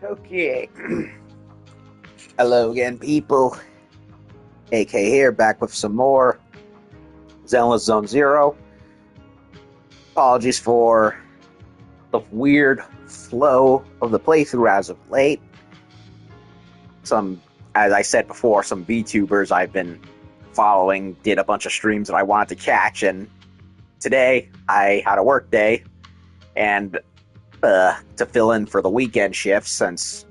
Okay. Hello again, people. AK here, back with some more Zenless Zone Zero. Apologies for the weird flow of the playthrough as of late. As I said before, some VTubers I've been following did a bunch of streams that I wanted to catch, and today I had a work day, and to fill in for the weekend shift, since,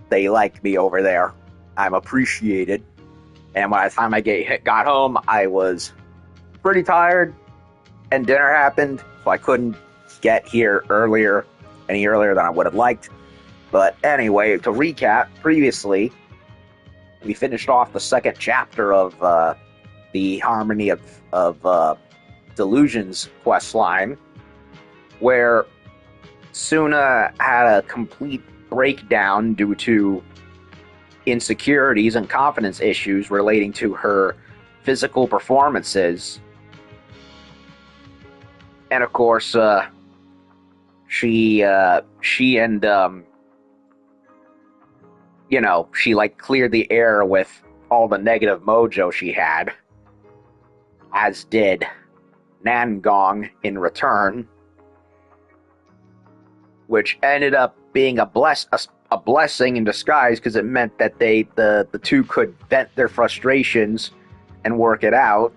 they like me over there. I'm appreciated. And by the time I got home, I was pretty tired, and dinner happened, so I couldn't get here any earlier than I would have liked. But anyway, to recap, previously, we finished off the second chapter of the Harmony of Delusions questline, where Suna had a complete breakdown due to insecurities and confidence issues relating to her physical performances. And of course, she cleared the air with all the negative mojo she had, as did Nangong in return, which ended up being a blessing in disguise, because it meant that the two could vent their frustrations and work it out.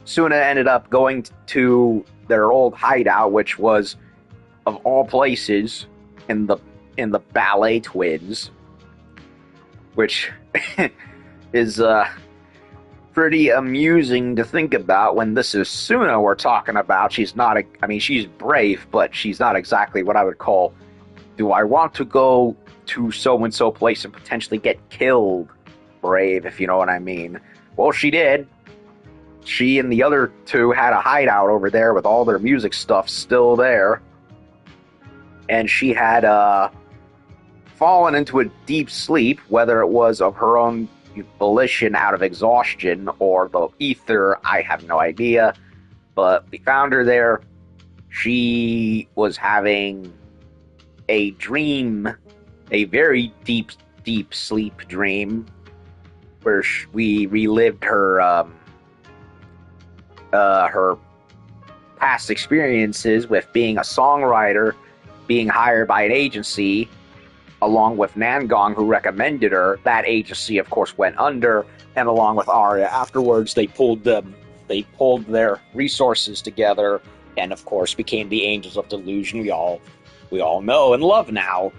Suna ended up going to their old hideout, which was, of all places, in the Ballet Twins, which is pretty amusing to think about when this is Suna we're talking about. She's brave, but she's not exactly what I would call, do I want to go to so-and-so place and potentially get killed brave, if you know what I mean. Well, she did. She and the other two had a hideout over there with all their music stuff still there. And she had fallen into a deep sleep, whether it was of her own volition out of exhaustion or the ether, I have no idea. But we found her there. She was having a dream, a very deep sleep dream, where we relived her her past experiences with being a songwriter, being hired by an agency, along with Nangong, who recommended her. That agency, of course, went under, and along with Arya afterwards, they pulled their resources together, and of course became the Angels of Delusion we all know and love now.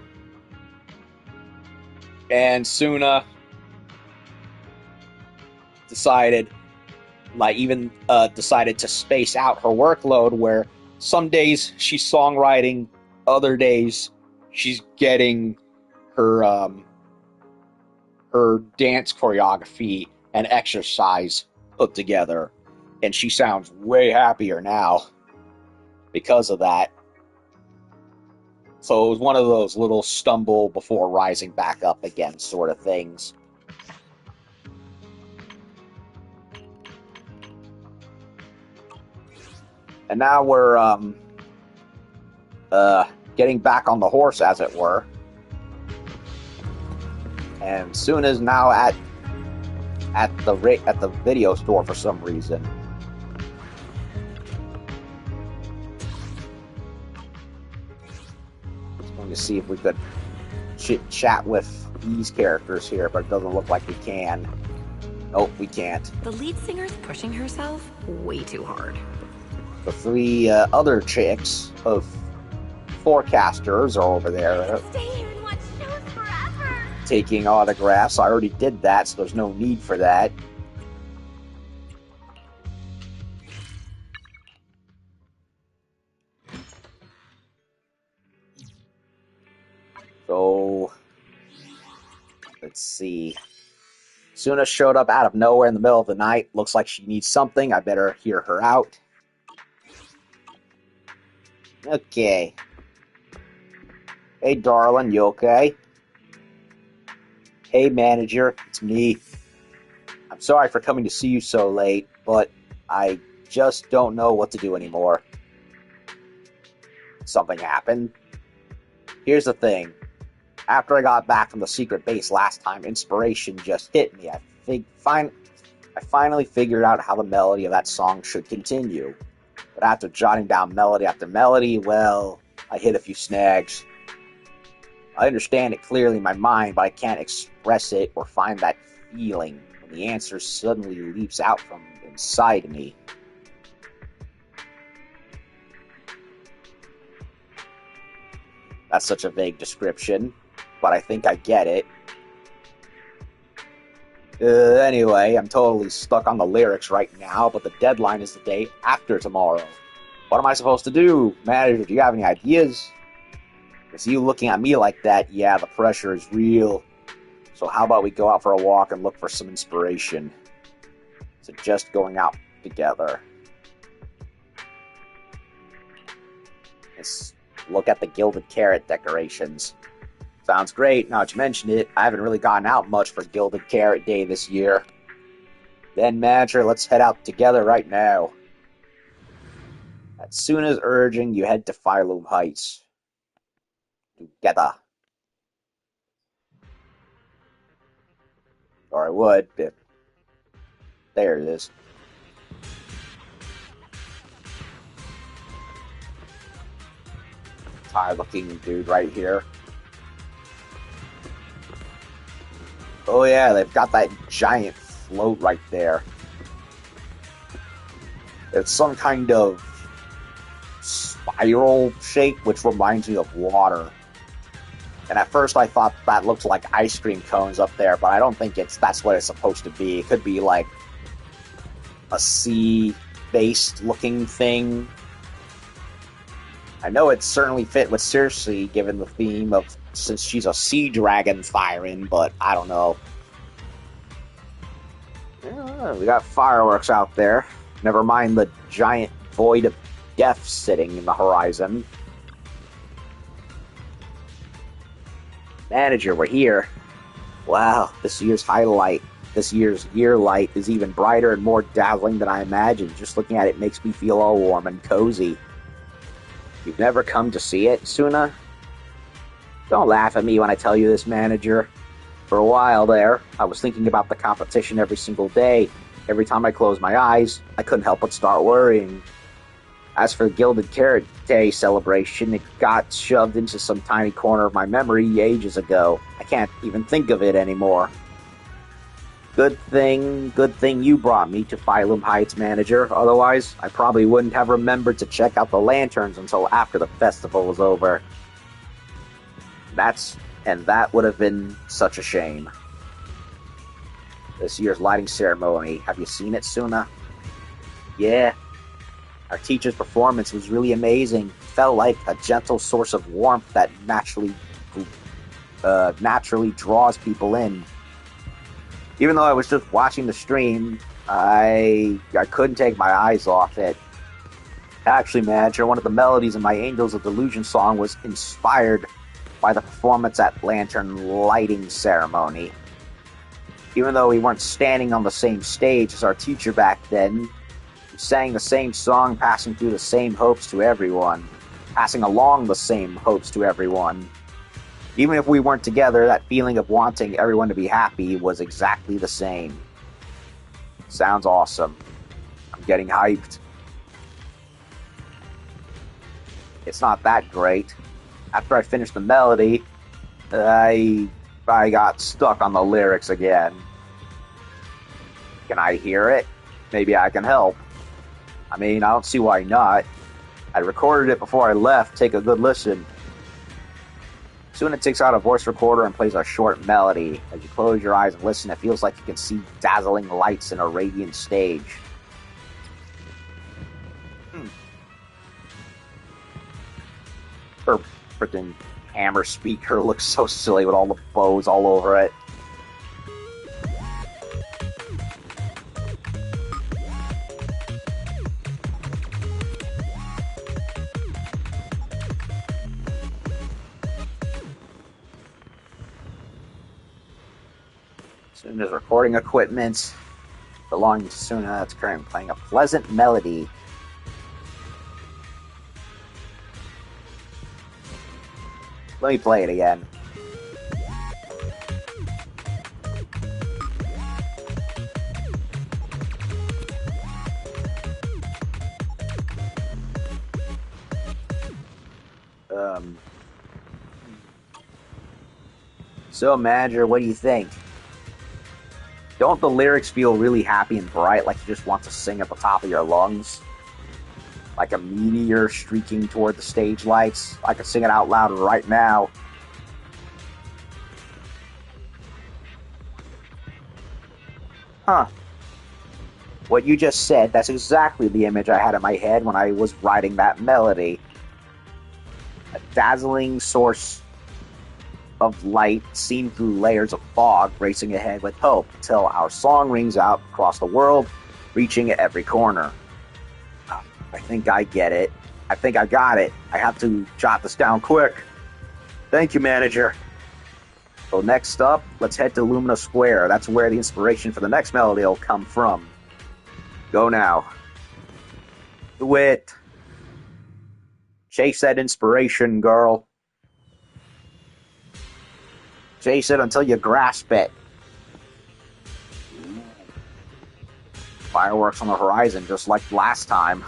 And Suna decided to space out her workload, where some days she's songwriting, other days she's getting her dance choreography and exercise put together, and she sounds way happier now because of that. So it was one of those little stumble before rising back up again sort of things. And now we're getting back on the horse, as it were. And Suna's now at the video store for some reason. Just going to see if we could chat with these characters here, but it doesn't look like we can. Nope, we can't. The lead singer's pushing herself way too hard. The three other chicks of forecasters are over there. Stay here and watch shows forever. Taking autographs. I already did that, so there's no need for that. So, let's see. Suna showed up out of nowhere in the middle of the night. Looks like she needs something. I better hear her out. Okay. Hey, darling, you okay? Hey, manager, it's me. I'm sorry for coming to see you so late, but I just don't know what to do anymore. Something happened. Here's the thing. After I got back from the secret base last time, inspiration just hit me. I finally figured out how the melody of that song should continue. But after jotting down melody after melody, well, I hit a few snags. I understand it clearly in my mind, but I can't express it or find that feeling when the answer suddenly leaps out from inside me. That's such a vague description, but I think I get it. Anyway, I'm totally stuck on the lyrics right now, but the deadline is the day after tomorrow. What am I supposed to do? Manager, do you have any ideas? With you looking at me like that, yeah, the pressure is real. So how about we go out for a walk and look for some inspiration? Suggest going out together. Let's look at the Gilded Carrot decorations. Sounds great. Now that you mention it, I haven't really gone out much for Gilded Carrot Day this year. Then, manager, let's head out together right now. As soon as urging, you head to Phylum Heights. Together. Or I would, if... There it is. Tired-looking dude right here. Oh yeah, they've got that giant float right there. It's some kind of spiral shape, which reminds me of water. And at first I thought that looked like ice cream cones up there, but I don't think that's what it's supposed to be. It could be like a sea-based looking thing. I know it certainly fit with Circe, given the theme of, since she's a sea dragon siren, but I don't know. Yeah, we got fireworks out there. Never mind the giant void of death sitting in the horizon. Manager, we're here. Wow, this year's year light is even brighter and more dazzling than I imagined. Just looking at it makes me feel all warm and cozy. You've never come to see it, Suna? Don't laugh at me when I tell you this, manager. For a while there, I was thinking about the competition every single day. Every time I closed my eyes, I couldn't help but start worrying. As for the Gilded Carrot Day celebration, it got shoved into some tiny corner of my memory ages ago. I can't even think of it anymore. Good thing you brought me to Phylum Heights, manager. Otherwise, I probably wouldn't have remembered to check out the lanterns until after the festival was over. That would have been such a shame. This year's lighting ceremony, have you seen it, Suna? Yeah. Our teacher's performance was really amazing. Felt like a gentle source of warmth that naturally draws people in. Even though I was just watching the stream, I couldn't take my eyes off it. Actually, manager, one of the melodies in my Angels of Delusion song was inspired by the performance at Lantern Lighting Ceremony. Even though we weren't standing on the same stage as our teacher back then, we sang the same song, passing along the same hopes to everyone. Even if we weren't together, that feeling of wanting everyone to be happy was exactly the same. Sounds awesome. I'm getting hyped. It's not that great. After I finished the melody, I got stuck on the lyrics again. Can I hear it? Maybe I can help. I mean, I don't see why not. I recorded it before I left. Take a good listen. Soon it takes out a voice recorder and plays a short melody. As you close your eyes and listen, it feels like you can see dazzling lights in a radiant stage. Her freaking hammer speaker looks so silly with all the bows all over it. Suna's recording equipment belonging to Suna that's currently playing a pleasant melody. Let me play it again. Um, so, manager, what do you think? Don't the lyrics feel really happy and bright, like you just want to sing at the top of your lungs? Like a meteor streaking toward the stage lights? I could sing it out loud right now. Huh. What you just said, that's exactly the image I had in my head when I was writing that melody. A dazzling source of light seen through layers of fog, racing ahead with hope until our song rings out across the world, reaching every corner. I think I get it. I think I got it. I have to jot this down quick. Thank you, manager. So next up, let's head to Lumina Square. That's where the inspiration for the next melody will come from. Go now. Do it. Chase that inspiration, girl. Chase it until you grasp it. Fireworks on the horizon, just like last time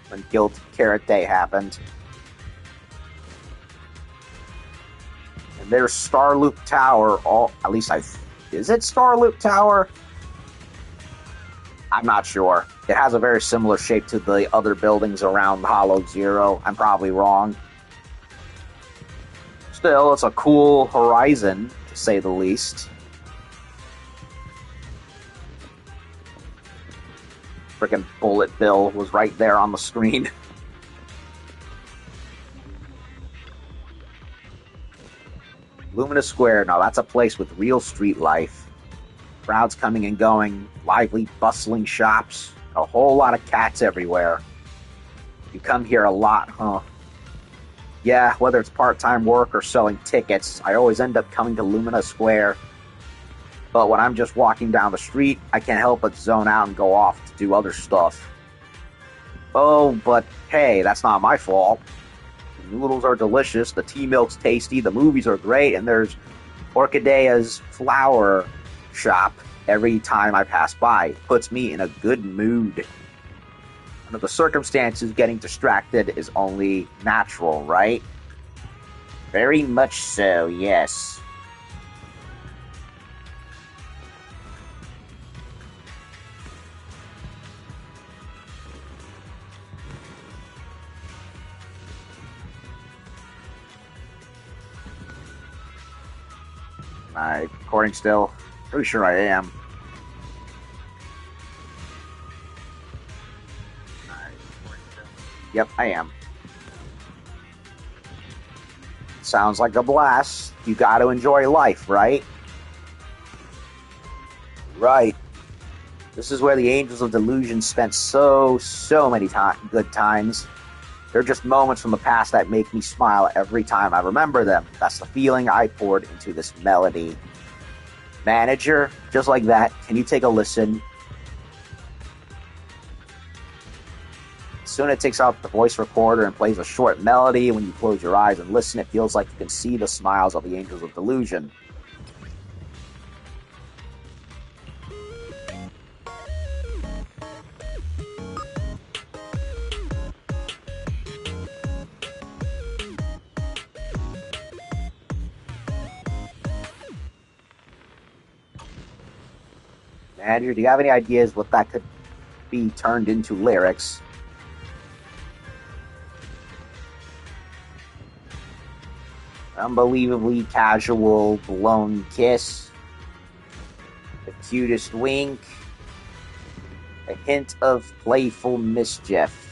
when Guild Carrot Day happened. And there's Starloop Tower. At least is it Starloop Tower? I'm not sure. It has a very similar shape to the other buildings around Hollow Zero. I'm probably wrong. Still, it's a cool horizon, to say the least. Frickin' Bullet Bill was right there on the screen. Lumina Square, now that's a place with real street life. Crowds coming and going, lively, bustling shops, a whole lot of cats everywhere. You come here a lot, huh? Yeah, whether it's part-time work or selling tickets, I always end up coming to Lumina Square. But when I'm just walking down the street, I can't help but zone out and go off to do other stuff. Oh, but hey, that's not my fault. The noodles are delicious, the tea milk's tasty, the movies are great, and there's Orchidea's flower shop every time I pass by. It puts me in a good mood. Under the circumstances, getting distracted is only natural, right? Very much so, yes. Am I recording still? Pretty sure I am. Yep, I am. Sounds like a blast. You gotta enjoy life, right? Right. This is where the Angels of Delusions spent so many good times. They're just moments from the past that make me smile every time I remember them. That's the feeling I poured into this melody. Manager, just like that, can you take a listen? Soon it takes out the voice recorder and plays a short melody. When you close your eyes and listen, it feels like you can see the smiles of the Angels of Delusion. Andrew, do you have any ideas what that could be turned into lyrics? Unbelievably casual, blown kiss. The cutest wink. A hint of playful mischief.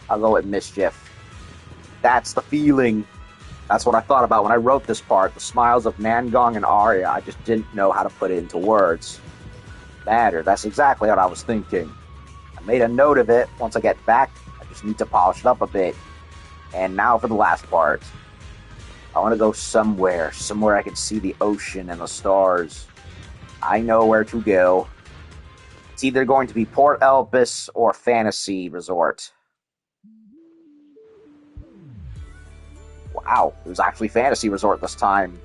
I'll go with mischief. That's the feeling. That's what I thought about when I wrote this part. The smiles of Mangong and Arya. I just didn't know how to put it into words. Matter. That's exactly what I was thinking. I made a note of it. Once I get back, I just need to polish it up a bit. And now for the last part. I want to go somewhere I can see the ocean and the stars. I know where to go. It's either going to be Port Elpis or Fantasy Resort. Wow, it was actually Fantasy Resort this time.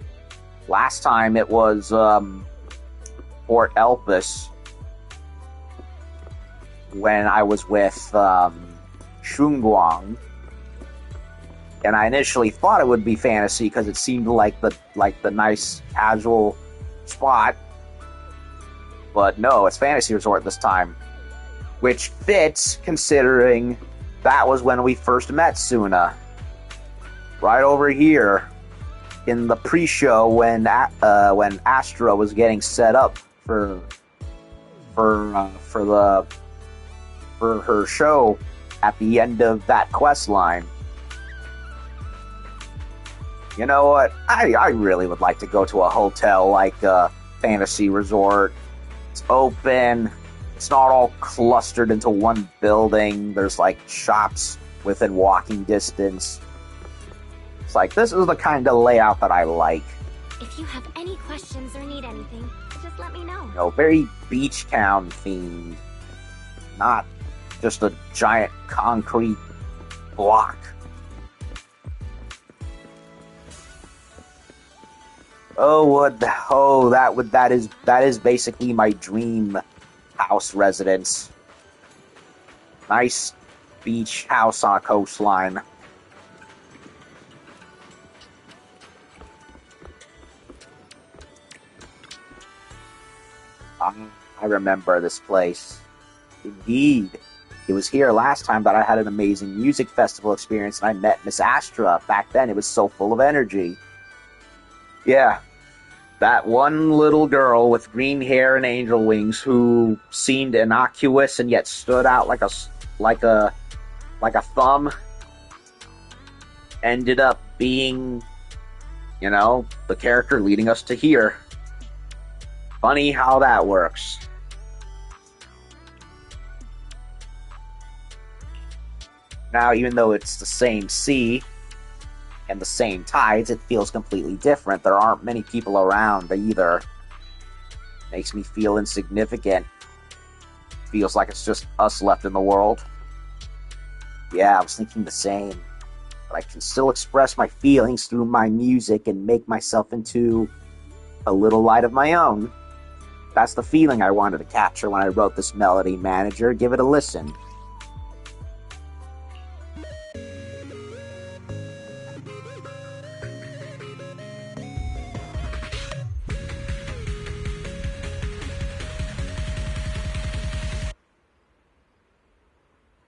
Last time it was Fort Elpis when I was with Shunguang, and I initially thought it would be fantasy because it seemed like the nice casual spot, but no, it's Fantasy Resort this time, which fits considering that was when we first met Suna. Right over here in the pre-show when Astra was getting set up for her show at the end of that quest line. You know what? I really would like to go to a hotel like Fantasy Resort. It's open. It's not all clustered into one building. There's like shops within walking distance. It's like, this is the kind of layout that I like. If you have any questions or need anything, just let me know. You know, very beach town themed. Not just a giant concrete block. That is basically my dream house residence. Nice beach house on a coastline. I remember this place. Indeed. It was here last time that I had an amazing music festival experience and I met Miss Astra. Back then, it was so full of energy. Yeah. That one little girl with green hair and angel wings who seemed innocuous and yet stood out like a thumb ended up being, you know, the character leading us to here. Funny how that works. Now, even though it's the same sea and the same tides, it feels completely different. There aren't many people around either. Makes me feel insignificant. Feels like it's just us left in the world. Yeah, I was thinking the same. But I can still express my feelings through my music and make myself into a little light of my own. That's the feeling I wanted to capture when I wrote this melody, manager. Give it a listen.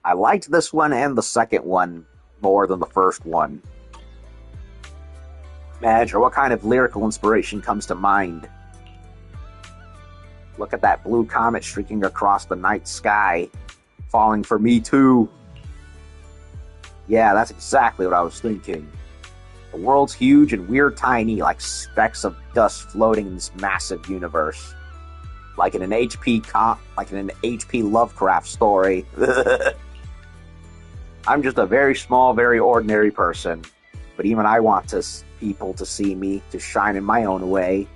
I liked this one and the second one more than the first one. Manager, what kind of lyrical inspiration comes to mind? Look at that blue comet streaking across the night sky, falling for me too. Yeah, that's exactly what I was thinking. The world's huge and we're tiny, like specks of dust floating in this massive universe. Like in an H.P. Lovecraft story. I'm just a very small, very ordinary person. But even I want people to see me, to shine in my own way.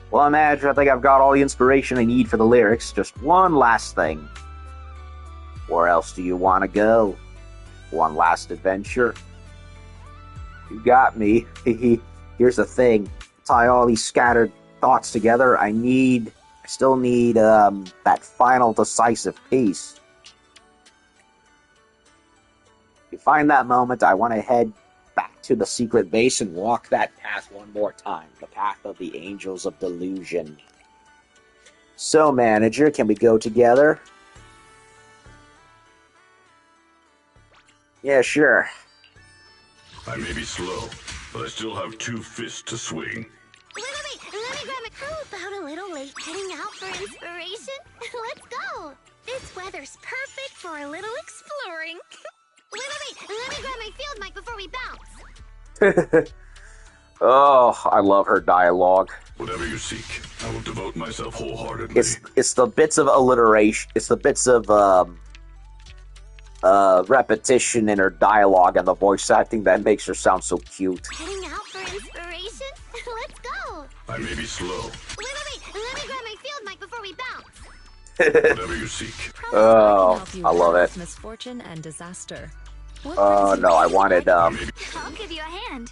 Well, imagine, I think I've got all the inspiration I need for the lyrics. Just one last thing. Where else do you want to go? One last adventure? You got me. Here's the thing. Tie all these scattered thoughts together. I still need that final decisive piece. If you find that moment, I want to head back to the secret base and walk that path one more time. The path of the Angels of Delusion. So, manager, can we go together? Yeah, sure. I may be slow, but I still have 2 fists to swing. Let me grab it. How about a little late heading out for inspiration? Let's go. This weather's perfect for a little exploring. Let me grab my field mic before we bounce. Oh, I love her dialogue. Whatever you seek, I will devote myself wholeheartedly. It's the bits of alliteration. It's the bits of repetition in her dialogue and the voice acting that makes her sound so cute. Heading out for inspiration? Let's go. I may be slow. Let me grab my field mic before we bounce. Whatever you seek. Oh, I love it. Misfortune and disaster. Oh no, I wanted I'll give you a hand.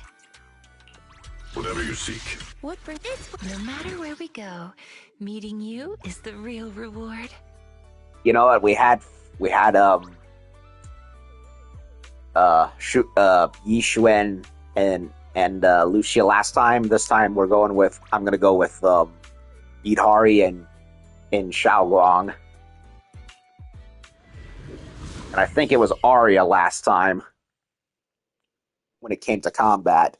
Whatever you seek. What brings this? No matter where we go, meeting you is the real reward. You know what? We had Yi Xuan and Lucia last time. This time I'm gonna go with Idhari and Xiaoguang. And I think it was Arya last time when it came to combat.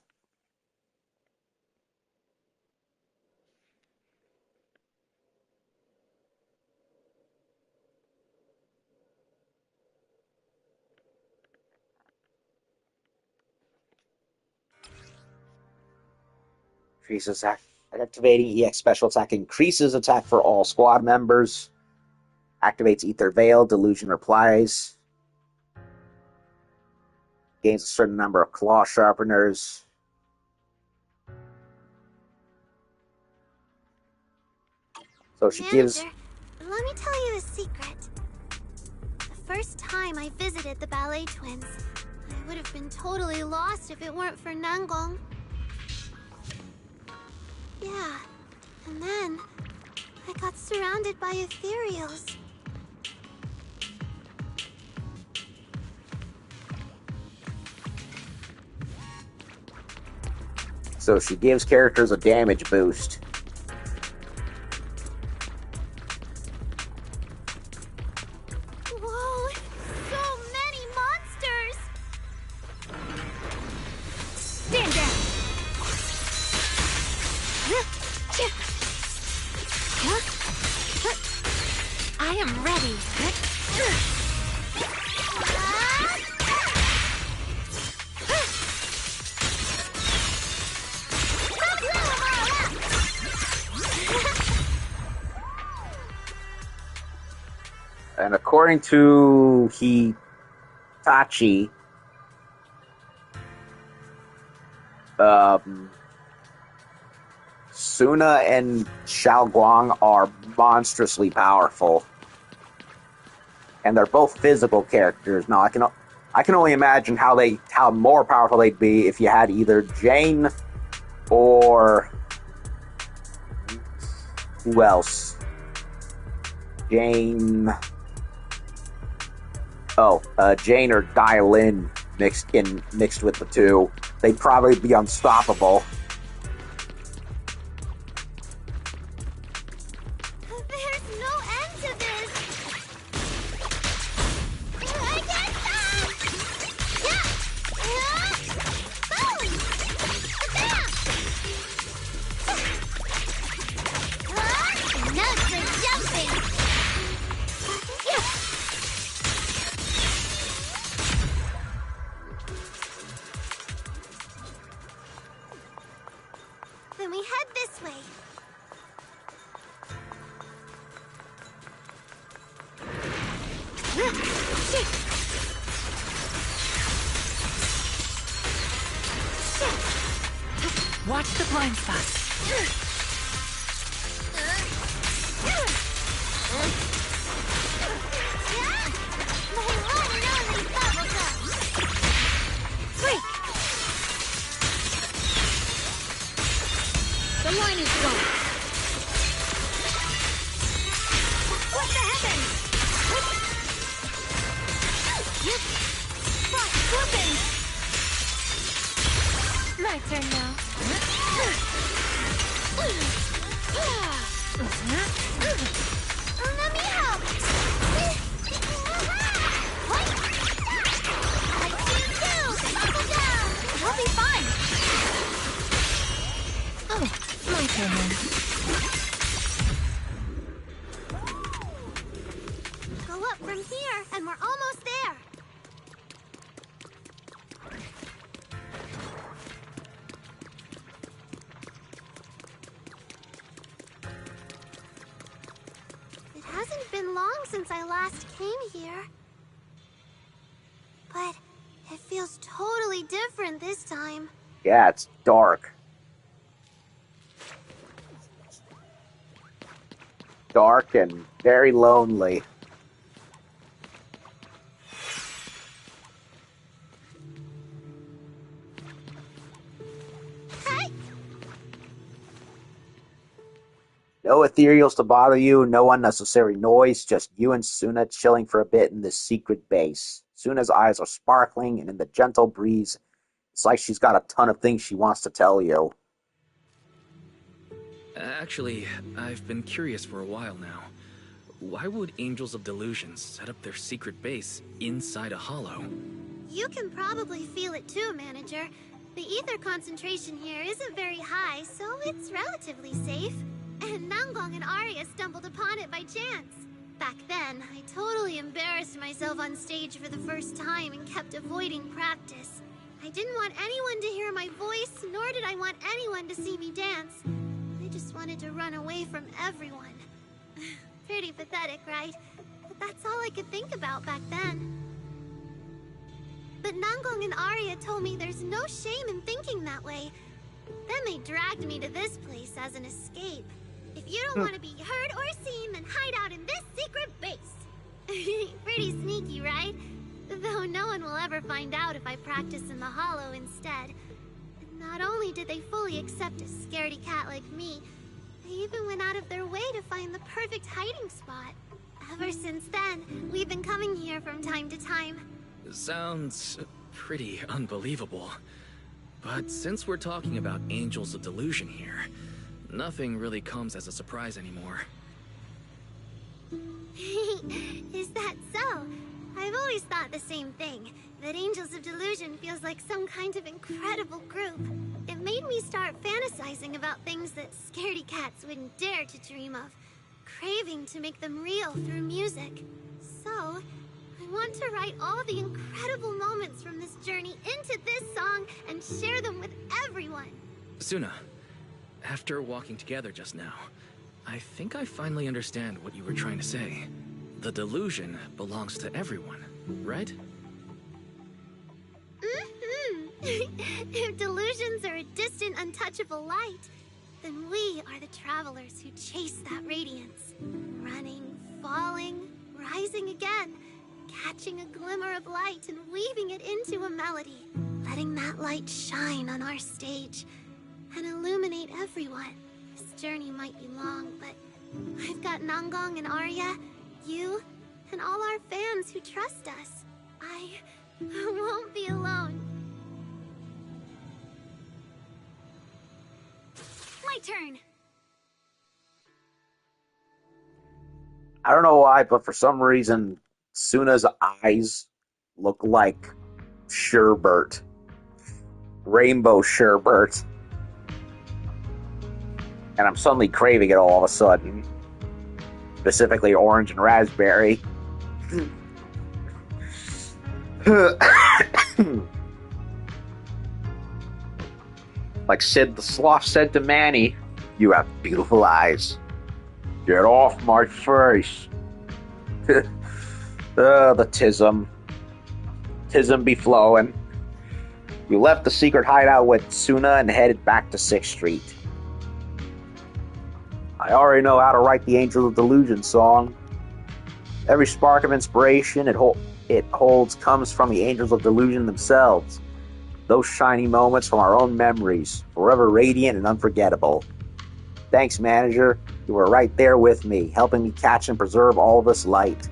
Increases activating EX special attack increases attack for all squad members. Activates Ether Veil, Delusion replies. Gains a certain number of claw sharpeners. So she gives. Let me tell you a secret. The first time I visited the ballet twins, I would have been totally lost if it weren't for Nangong. Yeah, and then I got surrounded by ethereals. So she gives characters a damage boost. Whoa, so many monsters! Stand down! I am ready. And according to Hitachi, Suna and Xiaoguang are monstrously powerful. And they're both physical characters. Now I can only imagine how more powerful they'd be if you had either Jane or who else? Jane or Dai-Lin mixed with the two. They'd probably be unstoppable. There's no end to this! I can't stop! Yeah! Boom! Bam! Now for jumping! Then we head this way. Watch the blind spots. The line is low. What the heavens? My turn now. Let me help. I choose you. Buckle down. We'll be fine. Oh, my turn then. Go up from here, and we're almost there. It hasn't been long since I last came here. But it feels totally different this time. Yeah, it's dark. Dark and very lonely. Hey! No ethereals to bother you, no unnecessary noise, just you and Suna chilling for a bit in this secret base. Suna's eyes are sparkling, and in the gentle breeze, it's like she's got a ton of things she wants to tell you. Actually, I've been curious for a while now. Why would Angels of Delusions set up their secret base inside a hollow? You can probably feel it too, Manager. The ether concentration here isn't very high, so it's relatively safe. And Nanggong and Arya stumbled upon it by chance. Back then, I totally embarrassed myself on stage for the first time and kept avoiding practice. I didn't want anyone to hear my voice, nor did I want anyone to see me dance. I just wanted to run away from everyone. Pretty pathetic, right? But that's all I could think about back then. But Nanggong and Arya told me there's no shame in thinking that way. Then they dragged me to this place as an escape. If you don't want to be heard or seen, then hide out in this secret base. Pretty sneaky, right? Though no one will ever find out if I practice in the hollow instead. Not only did they fully accept a scaredy cat like me, they even went out of their way to find the perfect hiding spot. Ever since then, we've been coming here from time to time. Sounds pretty unbelievable. But since we're talking about Angels of Delusion here, nothing really comes as a surprise anymore. Is that so? I've always thought the same thing, that Angels of Delusion feels like some kind of incredible group. It made me start fantasizing about things that scaredy cats wouldn't dare to dream of, craving to make them real through music. So, I want to write all the incredible moments from this journey into this song and share them with everyone. Suna, after walking together just now, I think I finally understand what you were trying to say. The delusion belongs to everyone, right? If delusions are a distant, untouchable light, then we are the travelers who chase that radiance. Running, falling, rising again, catching a glimmer of light and weaving it into a melody. Letting that light shine on our stage and illuminate everyone. This journey might be long, but I've got Nanggong and Arya, you, and all our fans who trust us. I won't be alone. My turn. I don't know why, but for some reason, Suna's eyes look like sherbet. Rainbow sherbet. And I'm suddenly craving it all of a sudden. Specifically orange and raspberry. Like Sid the Sloth said to Manny, "You have beautiful eyes. Get off my face." The tism. Tism be flowing. We left the secret hideout with Suna and headed back to 6th Street. I already know how to write the Angel of Delusion song. Every spark of inspiration it holds comes from the Angels of Delusion themselves. Those shiny moments from our own memories, forever radiant and unforgettable. Thanks, Manager. You were right there with me, helping me catch and preserve all this light.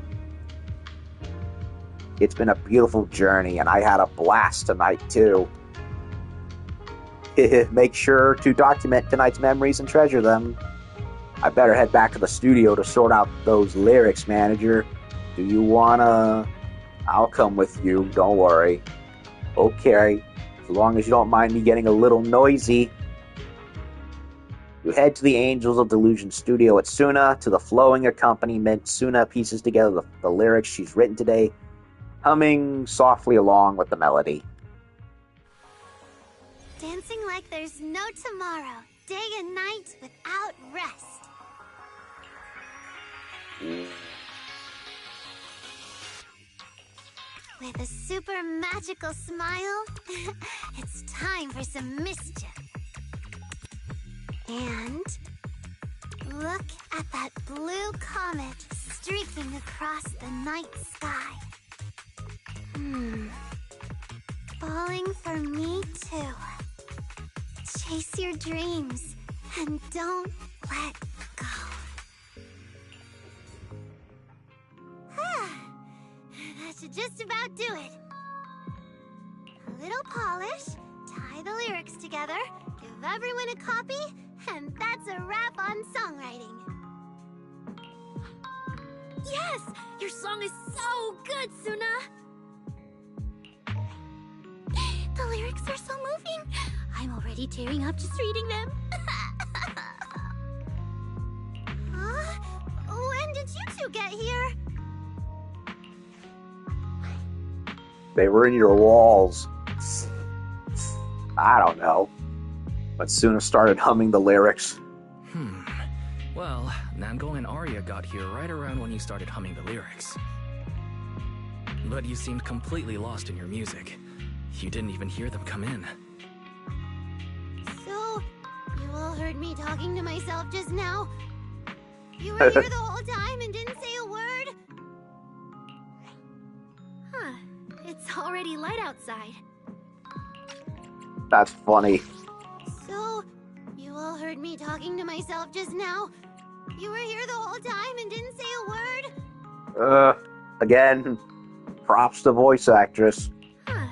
It's been a beautiful journey, and I had a blast tonight, too. Make sure to document tonight's memories and treasure them. I better head back to the studio to sort out those lyrics, Manager. Do you wanna... I'll come with you, don't worry. Okay, as long as you don't mind me getting a little noisy. You head to the Angels of Delusion studio at Suna. To the flowing accompaniment, Suna pieces together the lyrics she's written today, humming softly along with the melody. Dancing like there's no tomorrow, day and night without rest. With a super magical smile, it's time for some mischief. And look at that blue comet streaking across the night sky. Falling for me too. Chase your dreams and don't let go. should just about do it. A little polish, tie the lyrics together, give everyone a copy, and that's a wrap on songwriting. Yes! Your song is so good, Suna! The lyrics are so moving. I'm already tearing up just reading them. When did you two get here? They were in your walls. I don't know. But Suna started humming the lyrics. Well, Nangong and Arya got here right around when you started humming the lyrics. But you seemed completely lost in your music. You didn't even hear them come in. So, you all heard me talking to myself just now? You were here the whole time and didn't say a word? Huh. It's already light outside. That's funny. So, you all heard me talking to myself just now? You were here the whole time and didn't say a word? Again, props to voice actress. Huh.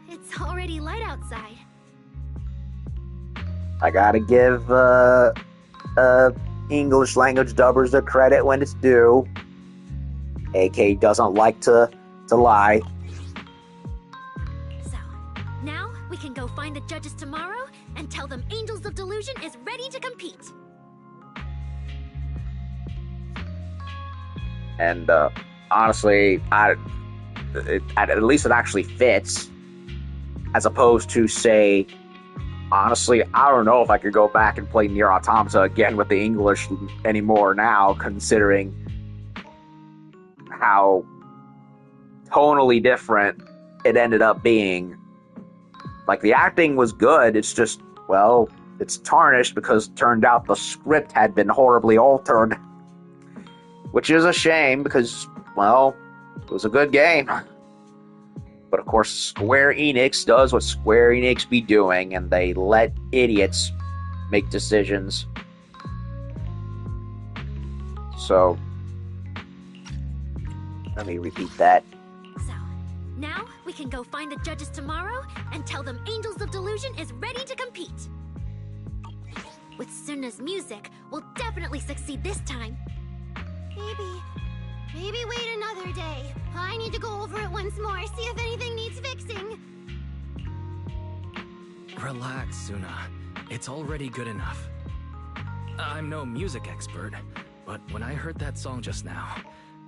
It's already light outside. I gotta give English language dubbers their credit when it's due. AK doesn't like to lie. So, now we can go find the judges tomorrow and tell them Angels of Delusion is ready to compete. And honestly, at least it actually fits. As opposed to, say, honestly, I don't know if I could go back and play Nier Automata again with the English anymore now, considering how tonally different it ended up being. Like, the acting was good, it's just, well, it's tarnished because it turned out the script had been horribly altered. Which is a shame because, well, it was a good game. But of course, Square Enix does what Square Enix be doing, and they let idiots make decisions. So, let me repeat that. So, now we can go find the judges tomorrow and tell them Angels of Delusion is ready to compete. With Suna's music, we'll definitely succeed this time. Maybe wait another day. I need to go over it once more, see if anything needs fixing. Relax, Suna. It's already good enough. I'm no music expert, but when I heard that song just now,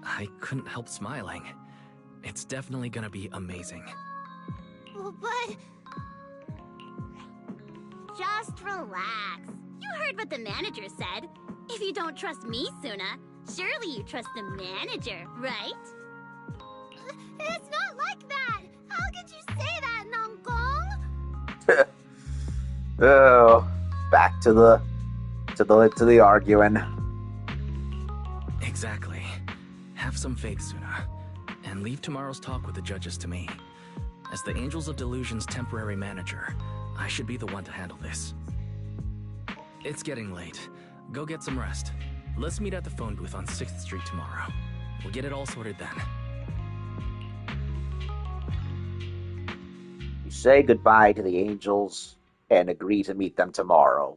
I couldn't help smiling. It's definitely gonna be amazing. But... Just relax. You heard what the manager said. If you don't trust me, Suna, surely you trust the manager, right? It's not like that! How could you say that, Nangong? Oh, back to the arguing. Exactly. Have some faith, Suna, and leave tomorrow's talk with the judges to me. As the Angels of Delusion's temporary manager, I should be the one to handle this. It's getting late. Go get some rest. Let's meet at the phone booth on 6th Street tomorrow. We'll get it all sorted then. You say goodbye to the Angels and agree to meet them tomorrow.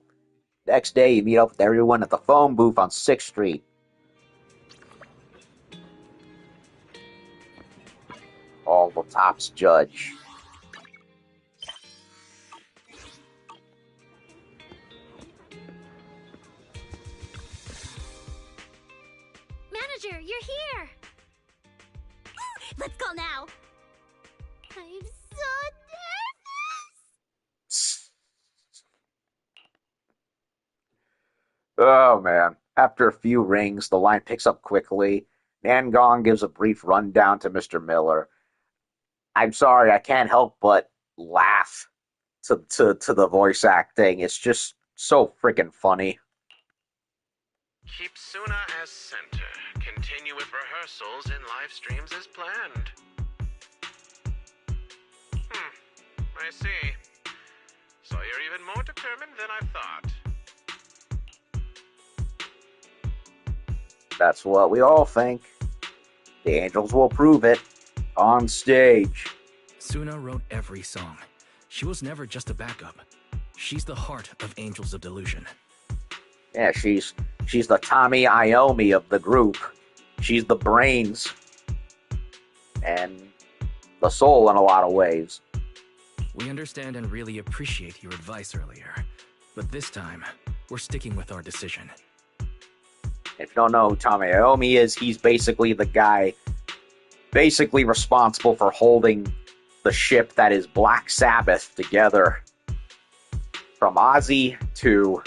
Next day, you meet up with everyone at the phone booth on 6th Street. All the tops judge. Manager, you're here! Let's go now! I'm so nervous! Oh man. After a few rings, the line picks up quickly. Nangong gives a brief rundown to Mr. Miller. I'm sorry, I can't help but laugh to the voice acting. It's just so freaking funny. Keep Suna as center. Continue with rehearsals and live streams as planned. I see. So you're even more determined than I thought. That's what we all think. The Angels will prove it. On stage. Suna wrote every song. She was never just a backup. She's the heart of Angels of Delusion. Yeah, she's the Tommy Iommi of the group. She's the brains. And the soul in a lot of ways. We understand and really appreciate your advice earlier. But this time, we're sticking with our decision. If you don't know who Tommy Iommi is, he's basically the guy responsible for holding the ship that is Black Sabbath together. From Ozzy to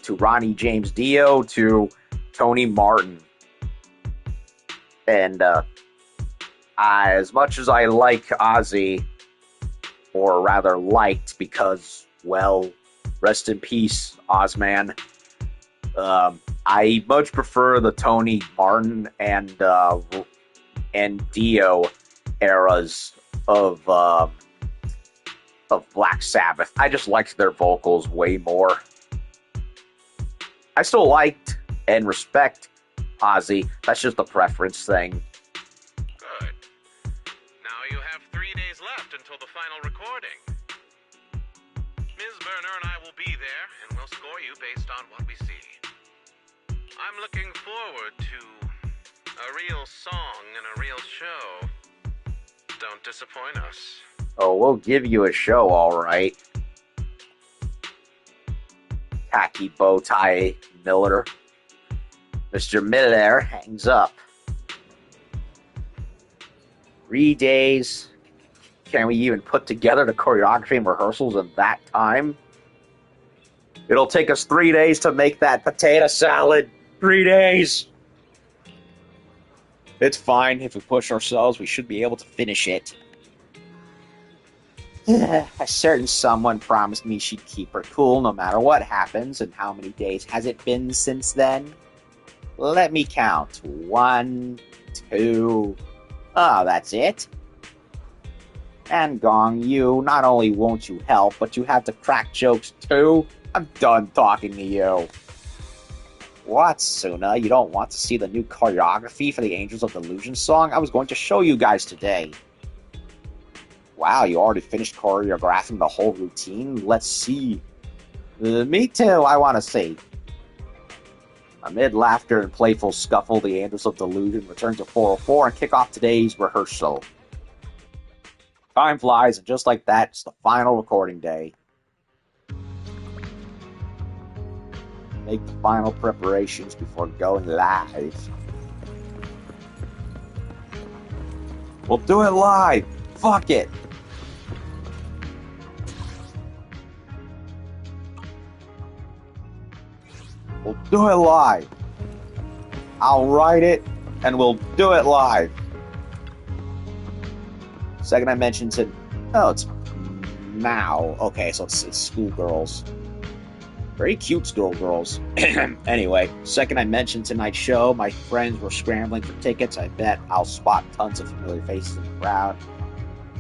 Ronnie James Dio to Tony Martin. And as much as I like Ozzy, or rather liked, because, well, rest in peace, Ozman. I much prefer the Tony Martin and Dio eras of Black Sabbath. I just liked their vocals way more. I still liked and respect Ozzy. That's just a preference thing. Good. Now you have 3 days left until the final recording. Ms. Burner and I will be there, and we'll score you based on what we see. I'm looking forward to a real song and a real show. Don't disappoint us. Oh, we'll give you a show, all right. Khaki bow tie Miller. Mr. Miller hangs up. 3 days. Can we even put together the choreography and rehearsals in that time? It'll take us 3 days to make that potato salad. 3 days. It's fine. If we push ourselves, we should be able to finish it. A certain someone promised me she'd keep her cool no matter what happens, and how many days has it been since then? Let me count. 1, 2... Oh, that's it. And Gong, you, not only won't you help, but you have to crack jokes too? I'm done talking to you. What, Suna? You don't want to see the new choreography for the Angels of Delusion song? I was going to show you guys today. Wow, you already finished choreographing the whole routine? Let's see. Me too, I want to see. Amid laughter and playful scuffle, the Angels of Delusion return to 404 and kick off today's rehearsal. Time flies, and just like that, it's the final recording day. Make the final preparations before going live. We'll do it live! Fuck it! We'll do it live. I'll write it, and we'll do it live. Second I mentioned to... Oh, it's now. Okay, so it's schoolgirls. Very cute schoolgirls. Anyway, second I mentioned tonight's show, my friends were scrambling for tickets. I bet I'll spot tons of familiar faces in the crowd.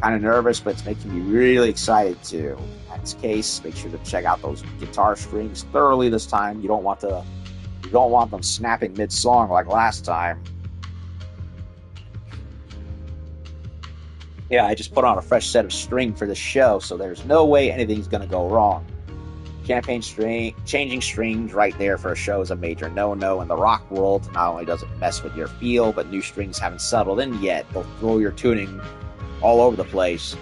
Kind of nervous, but it's making me really excited too. In this case, make sure to check out those guitar strings thoroughly this time. You don't want them snapping mid-song like last time. Yeah, I just put on a fresh set of string for this show, so there's no way anything's gonna go wrong. Changing strings right there for a show is a major no-no in the rock world. Not only does it mess with your feel, but new strings haven't settled in yet. They'll throw your tuning all over the place.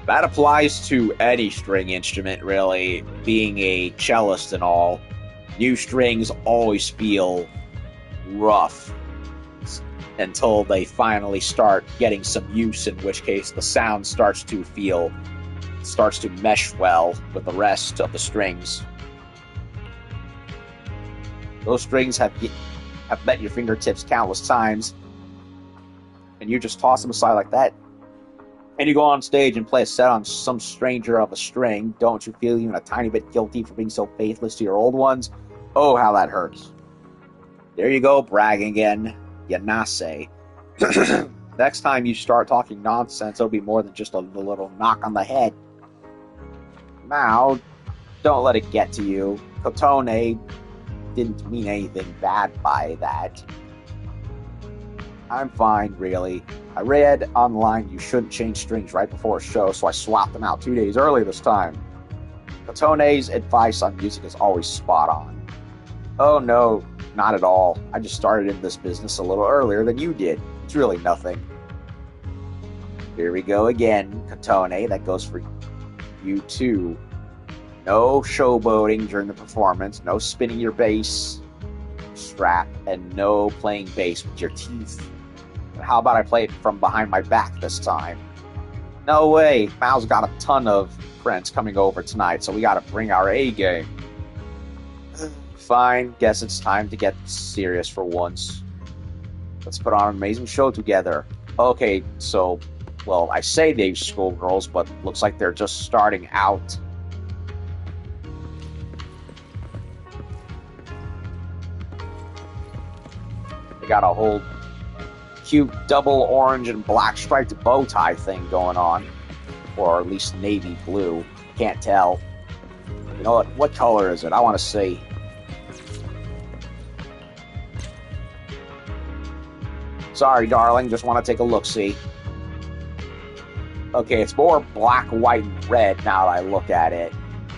That applies to any string instrument, really. Being a cellist and all, new strings always feel rough until they finally start getting some use, in which case the sound starts to mesh well with the rest of the strings. Those strings have met your fingertips countless times, and you just toss them aside like that, and you go on stage and play a set on some stranger of a string. Don't you feel even a tiny bit guilty for being so faithless to your old ones? Oh, how that hurts. There you go, bragging again. You nasse. Next time you start talking nonsense, it'll be more than just a little knock on the head. Now, don't let it get to you. Kotone didn't mean anything bad by that. I'm fine, really. I read online you shouldn't change strings right before a show, so I swapped them out 2 days early this time. Katone's advice on music is always spot on. Oh no, not at all. I just started in this business a little earlier than you did. It's really nothing. Here we go again, Katone. That goes for you too. No showboating during the performance, no spinning your bass strap, and no playing bass with your teeth. And how about I play it from behind my back this time? No way. Mal's got a ton of friends coming over tonight, so we gotta bring our A game. Fine, guess it's time to get serious for once. Let's put on an amazing show together. Okay, so, well, I say they're schoolgirls, but looks like they're just starting out. They got a whole cute double orange and black striped bow tie thing going on. Or at least navy blue. Can't tell. You know what? What color is it? I want to see. Sorry, darling. Just want to take a look-see. Okay, it's more black, white, and red now that I look at it.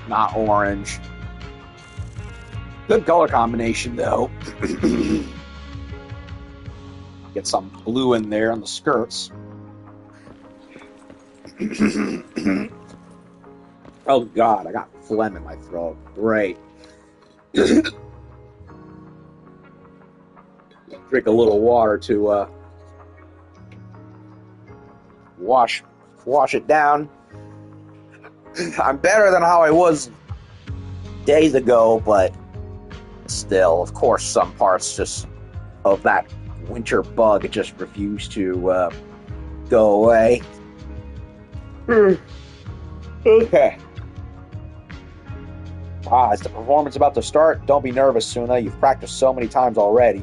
Not orange. Good color combination, though. Get some blue in there on the skirts. Oh, God. I got phlegm in my throat. Great. Drink a little water to wash it down. I'm better than how I was days ago, but still, of course, some parts just of that winter bug just refuse to go away. Okay. Is the performance about to start? Don't be nervous, Suna. You've practiced so many times already.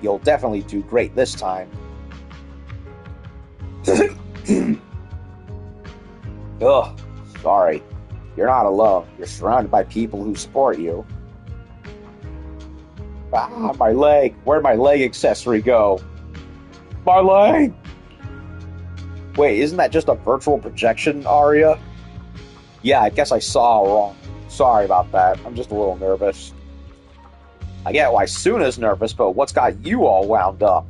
You'll definitely do great this time. Ugh, sorry. You're not alone. You're surrounded by people who support you. Ah, my leg. Where'd my leg accessory go? My leg! Wait, isn't that just a virtual projection, Arya? Yeah, I guess I saw wrong. Sorry about that. I'm just a little nervous. I get why Suna's nervous, but what's got you all wound up?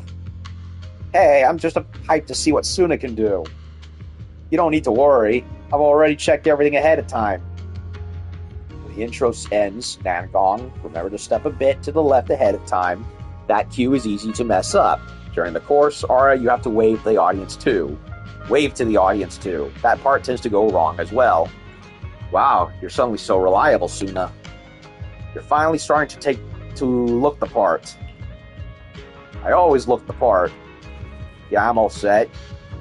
Hey, I'm just hyped to see what Suna can do. You don't need to worry. I've already checked everything ahead of time. When the intro ends, Nangong, remember to step a bit to the left ahead of time. That cue is easy to mess up. During the chorus, Arya, you have to wave the audience too. Wave to the audience too. That part tends to go wrong as well. Wow, you're suddenly so reliable, Suna. You're finally starting to look the part. I always look the part. Yeah, I'm all set.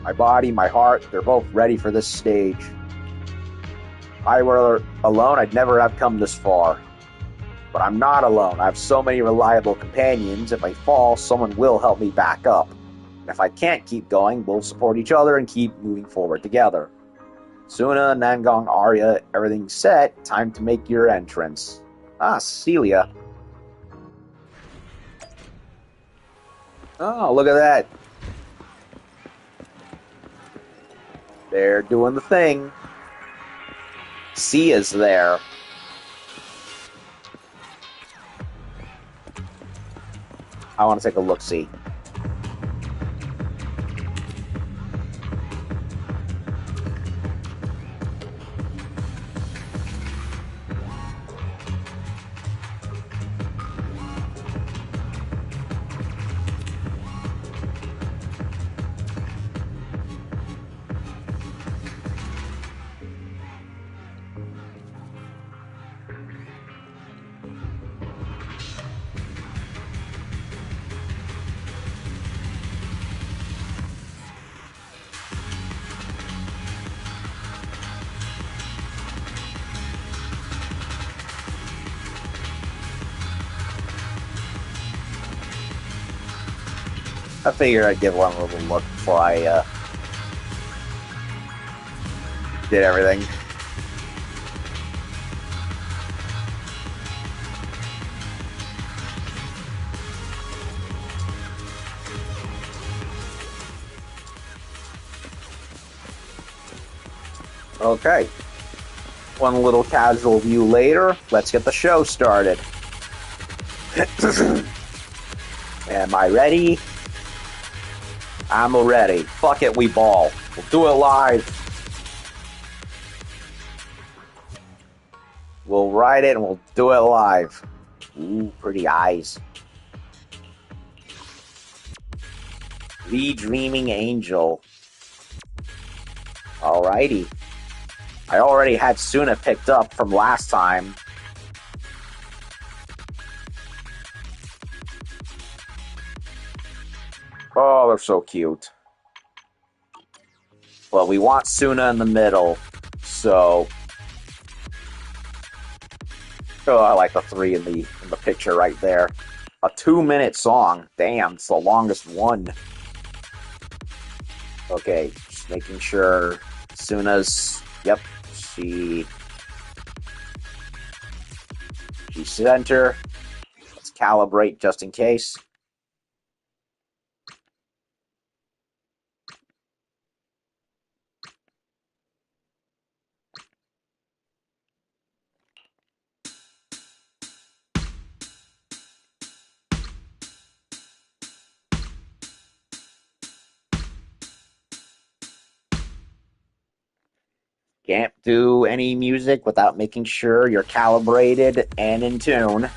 My body, my heart, they're both ready for this stage. If I were alone, I'd never have come this far. But I'm not alone. I have so many reliable companions. If I fall, someone will help me back up. And if I can't keep going, we'll support each other and keep moving forward together. Suna, Nangong, Arya, everything's set. Time to make your entrance. Ah, Celia. Oh, look at that. They're doing the thing. Sia's there. I want to take a look-see. I figured I'd give one a little look before I did everything. Okay. One little casual view later, let's get the show started. Am I ready? I'm ready. Fuck it, we ball. We'll do it live. We'll write it and we'll do it live. Ooh, pretty eyes. The Dreaming Angel. Alrighty. I already had Suna picked up from last time. Oh, they're so cute. Well, we want Suna in the middle, so... Oh, I like the three in the picture right there. A 2-minute song. Damn, it's the longest one. Okay, just making sure Suna's... Yep, she's center. Let's calibrate just in case. Can't do any music without making sure you're calibrated and in tune.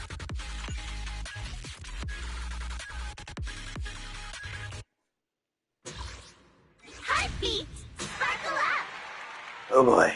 Heartbeat, sparkle up. Oh boy.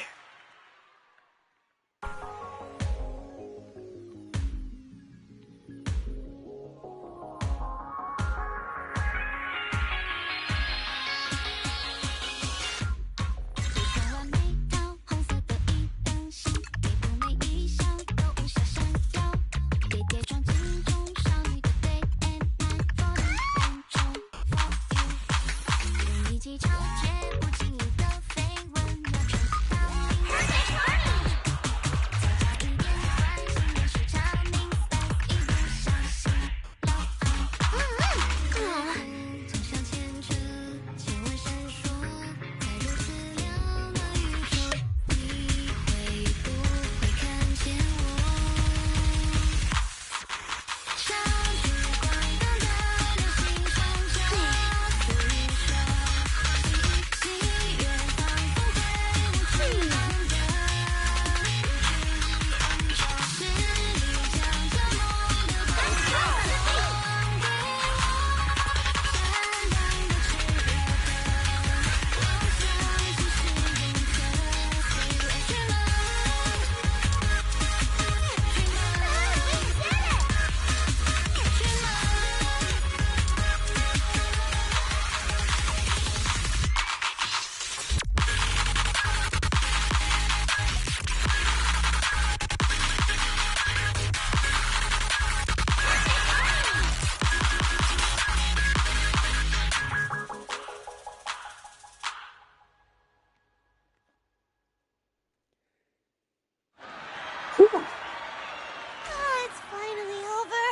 Oh, it's finally over.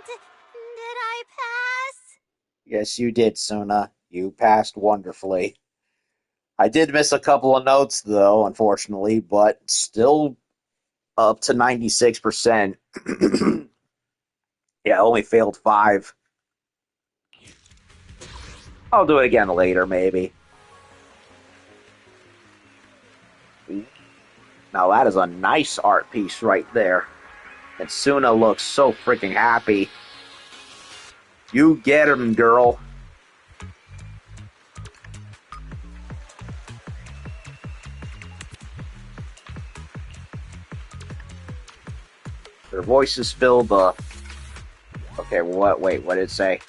Did I pass? Yes, you did, Suna. You passed wonderfully. I did miss a couple of notes, though, unfortunately, but still up to 96%. Yeah, only failed 5. I'll do it again later, maybe. Now that is a nice art piece right there. And Suna looks so freaking happy. You get him, girl. Their voices fill the... Okay, what? Wait, what did it say?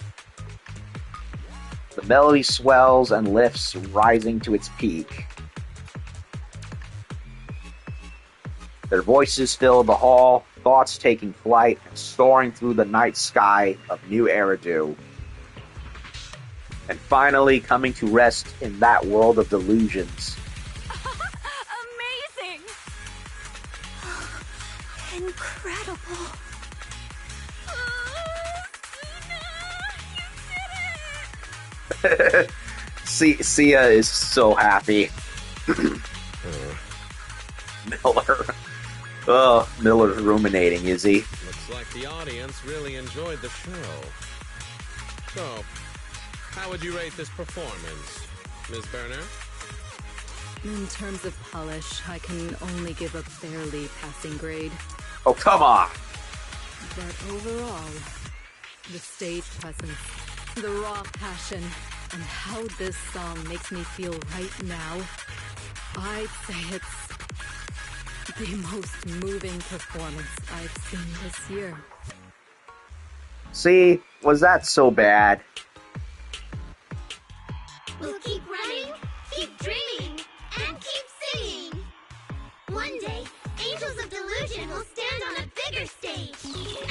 The melody swells and lifts, rising to its peak. Their voices fill the hall, thoughts taking flight and soaring through the night sky of New Eridu. And finally coming to rest in that world of delusions. Amazing! Incredible! Sia is so happy. Miller. Oh, Miller's ruminating, is he? Looks like the audience really enjoyed the show. So, how would you rate this performance, Ms. Berner? In terms of polish, I can only give a barely passing grade. Oh, come on! But overall, the stage presence, the raw passion, and how this song makes me feel right now, I'd say it's the most moving performance I've seen this year. See, was that so bad? We'll keep running, keep dreaming, and keep singing. One day, Angels of Delusion will stand on a bigger stage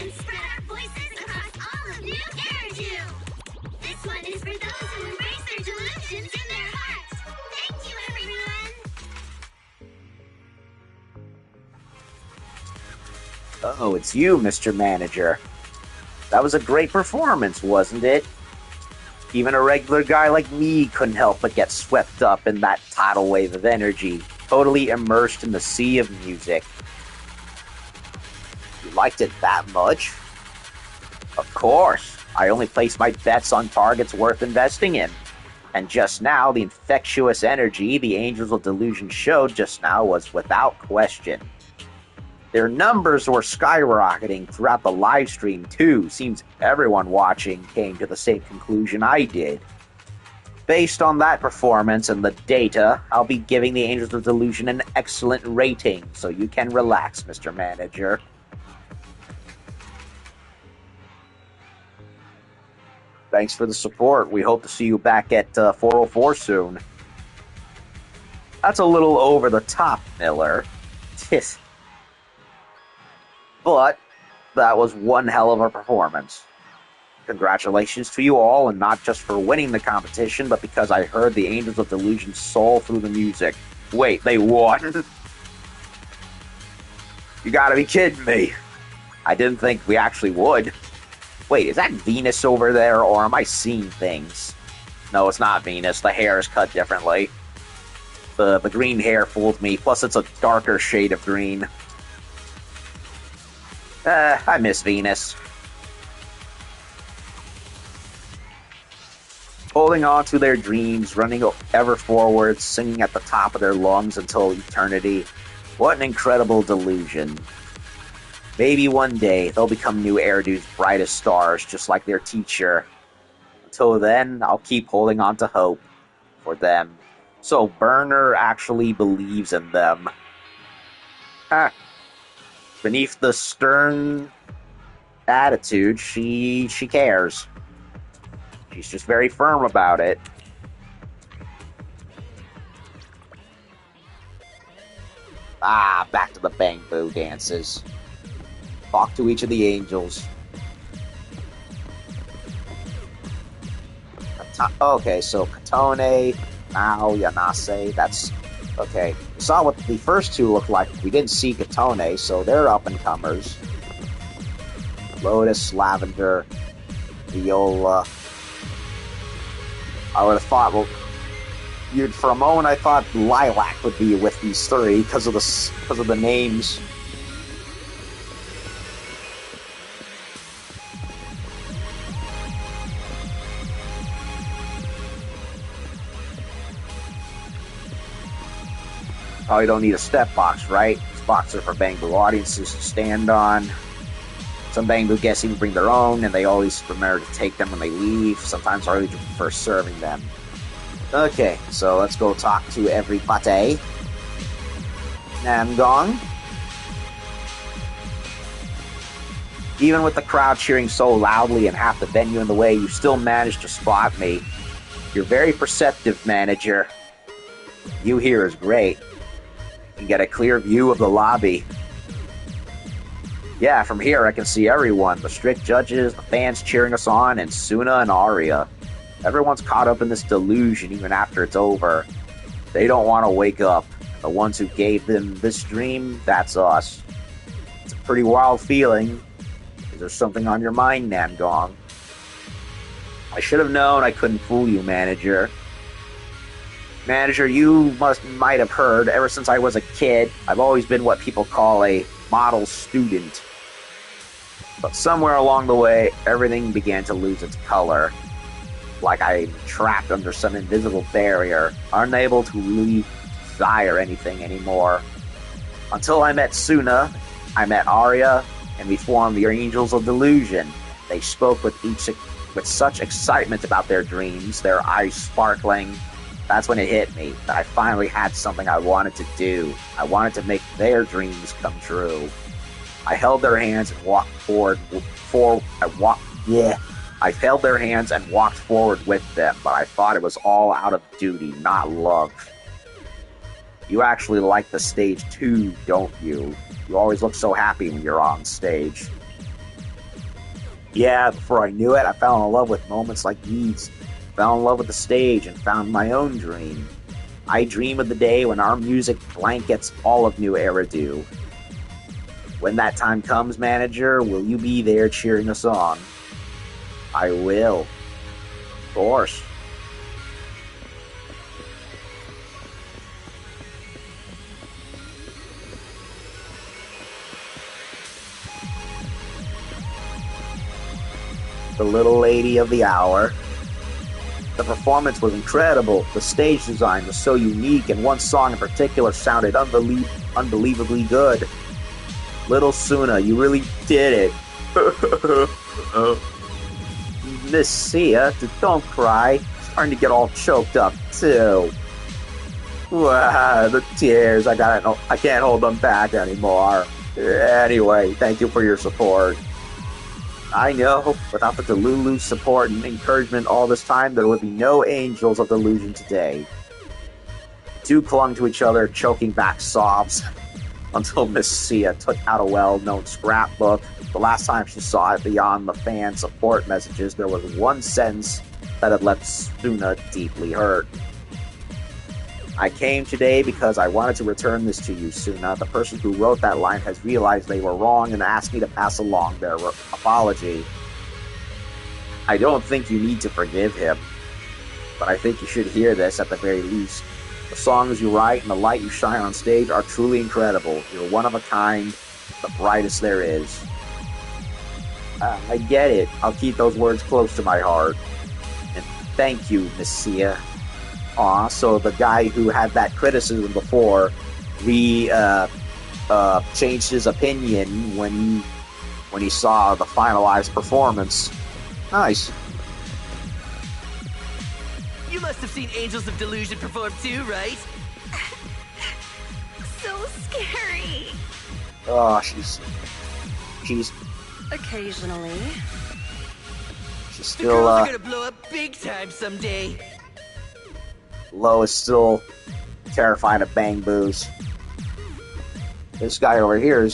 and spread our voices across all of New Eridu. This one is for those who embrace their delusions in their hearts. Thank you, everyone. Oh, it's you, Mr. Manager. That was a great performance, wasn't it? Even a regular guy like me couldn't help but get swept up in that tidal wave of energy, totally immersed in the sea of music. You liked it that much? Of course. I only place my bets on targets worth investing in. And just now, the infectious energy the Angels of Delusion showed just now was without question. Their numbers were skyrocketing throughout the live stream too. Seems everyone watching came to the same conclusion I did. Based on that performance and the data, I'll be giving the Angels of Delusion an excellent rating, so you can relax, Mr. Manager. Thanks for the support. We hope to see you back at 404 soon. That's a little over the top, Miller. Tis. But that was one hell of a performance. Congratulations to you all, and not just for winning the competition, but because I heard the Angels of Delusion soul through the music. Wait, they won? You gotta be kidding me. I didn't think we actually would. Wait, is that Venus over there, or am I seeing things? No, it's not Venus. The hair is cut differently. The green hair fooled me, plus it's a darker shade of green. I miss Venus. Holding on to their dreams, running ever forward, singing at the top of their lungs until eternity. What an incredible delusion. Maybe one day they'll become New Eridu's brightest stars, just like their teacher. Until then, I'll keep holding on to hope for them. So Berner actually believes in them. Huh. Beneath the stern attitude, she cares. She's just very firm about it. Back to the Bang Boo dances. Talk to each of the angels. Okay, so Katone, Mao, Yanase, that's... Okay, we saw what the first two looked like. We didn't see Katone, so they're up-and-comers. Lotus, Lavender, Viola. I would have thought, well, for a moment I thought Lilac would be with these three because of the names. Oh, you don't need a step box, right? These boxes are for Bang Boo audiences to stand on. Some Bang Boo guests even bring their own, and they always remember to take them when they leave. Sometimes I really prefer serving them. Okay, so let's go talk to everybody. Namgong. Even with the crowd cheering so loudly and half the venue in the way, you still managed to spot me. You're very perceptive, manager. You here is great. You can get a clear view of the lobby. Yeah, from here I can see everyone. The strict judges, the fans cheering us on, and Suna and Arya. Everyone's caught up in this delusion even after it's over. They don't want to wake up. The ones who gave them this dream, that's us. It's a pretty wild feeling. Is there something on your mind, Namgong? I should have known I couldn't fool you, manager. Manager, you might have heard, ever since I was a kid, I've always been what people call a model student. But somewhere along the way, everything began to lose its color. Like I'm trapped under some invisible barrier, unable to really desire anything anymore. Until I met Suna, I met Arya, and we formed the Angels of Delusion. They spoke with such excitement about their dreams, their eyes sparkling. That's when it hit me, that I finally had something I wanted to do. I wanted to make their dreams come true. I held their hands and walked I held their hands and walked forward with them, but I thought it was all out of duty, not love. You actually like the stage too, don't you? You always look so happy when you're on stage. Yeah, before I knew it, I fell in love with moments like these. Fell in love with the stage and found my own dream. I dream of the day when our music blankets all of New Eridu. When that time comes, manager, will you be there cheering us on? I will. Of course. The little lady of the hour. The performance was incredible. The stage design was so unique, and one song in particular sounded unbelievably good. Little Suna, you really did it. Miss Sia, don't cry. Starting to get all choked up, too. Wow, the tears. I can't hold them back anymore. Anyway, thank you for your support. I know, without the Delulu's support and encouragement all this time, there would be no Angels of Delusion today. The two clung to each other, choking back sobs, until Miss Sia took out a well-known scrapbook. The last time she saw it, beyond the fan support messages, there was one sentence that had left Suna deeply hurt. I came today because I wanted to return this to you, Suna. The person who wrote that line has realized they were wrong and asked me to pass along their apology. I don't think you need to forgive him, but I think you should hear this at the very least. The songs you write and the light you shine on stage are truly incredible. You're one of a kind, the brightest there is. I get it. I'll keep those words close to my heart. And thank you, Miss Sia. Aw, so the guy who had that criticism before, changed his opinion when he saw the finalized performance. Nice. You must have seen Angels of Delusion perform too, right? So scary. Oh, she's Occasionally. The still, girls are gonna blow up big time someday. Lo is still terrified of Bang Boos. This guy over here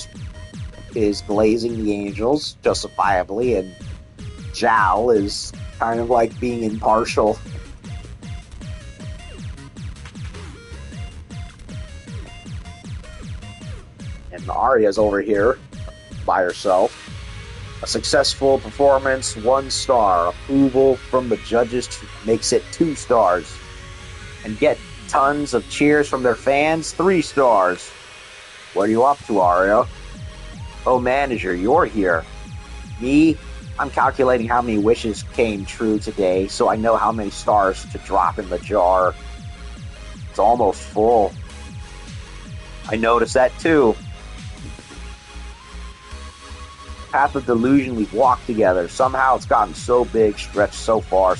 is glazing the Angels, justifiably, and Zhao is kind of like being impartial. And Arya's over here by herself. A successful performance, 1 star. Approval from the judges makes it 2 stars. And get tons of cheers from their fans, 3 stars. What are you up to, Arya? Oh, manager, you're here. Me? I'm calculating how many wishes came true today, so I know how many stars to drop in the jar. It's almost full. I noticed that too. Path of Delusion, we've walked together. Somehow it's gotten so big, stretched so far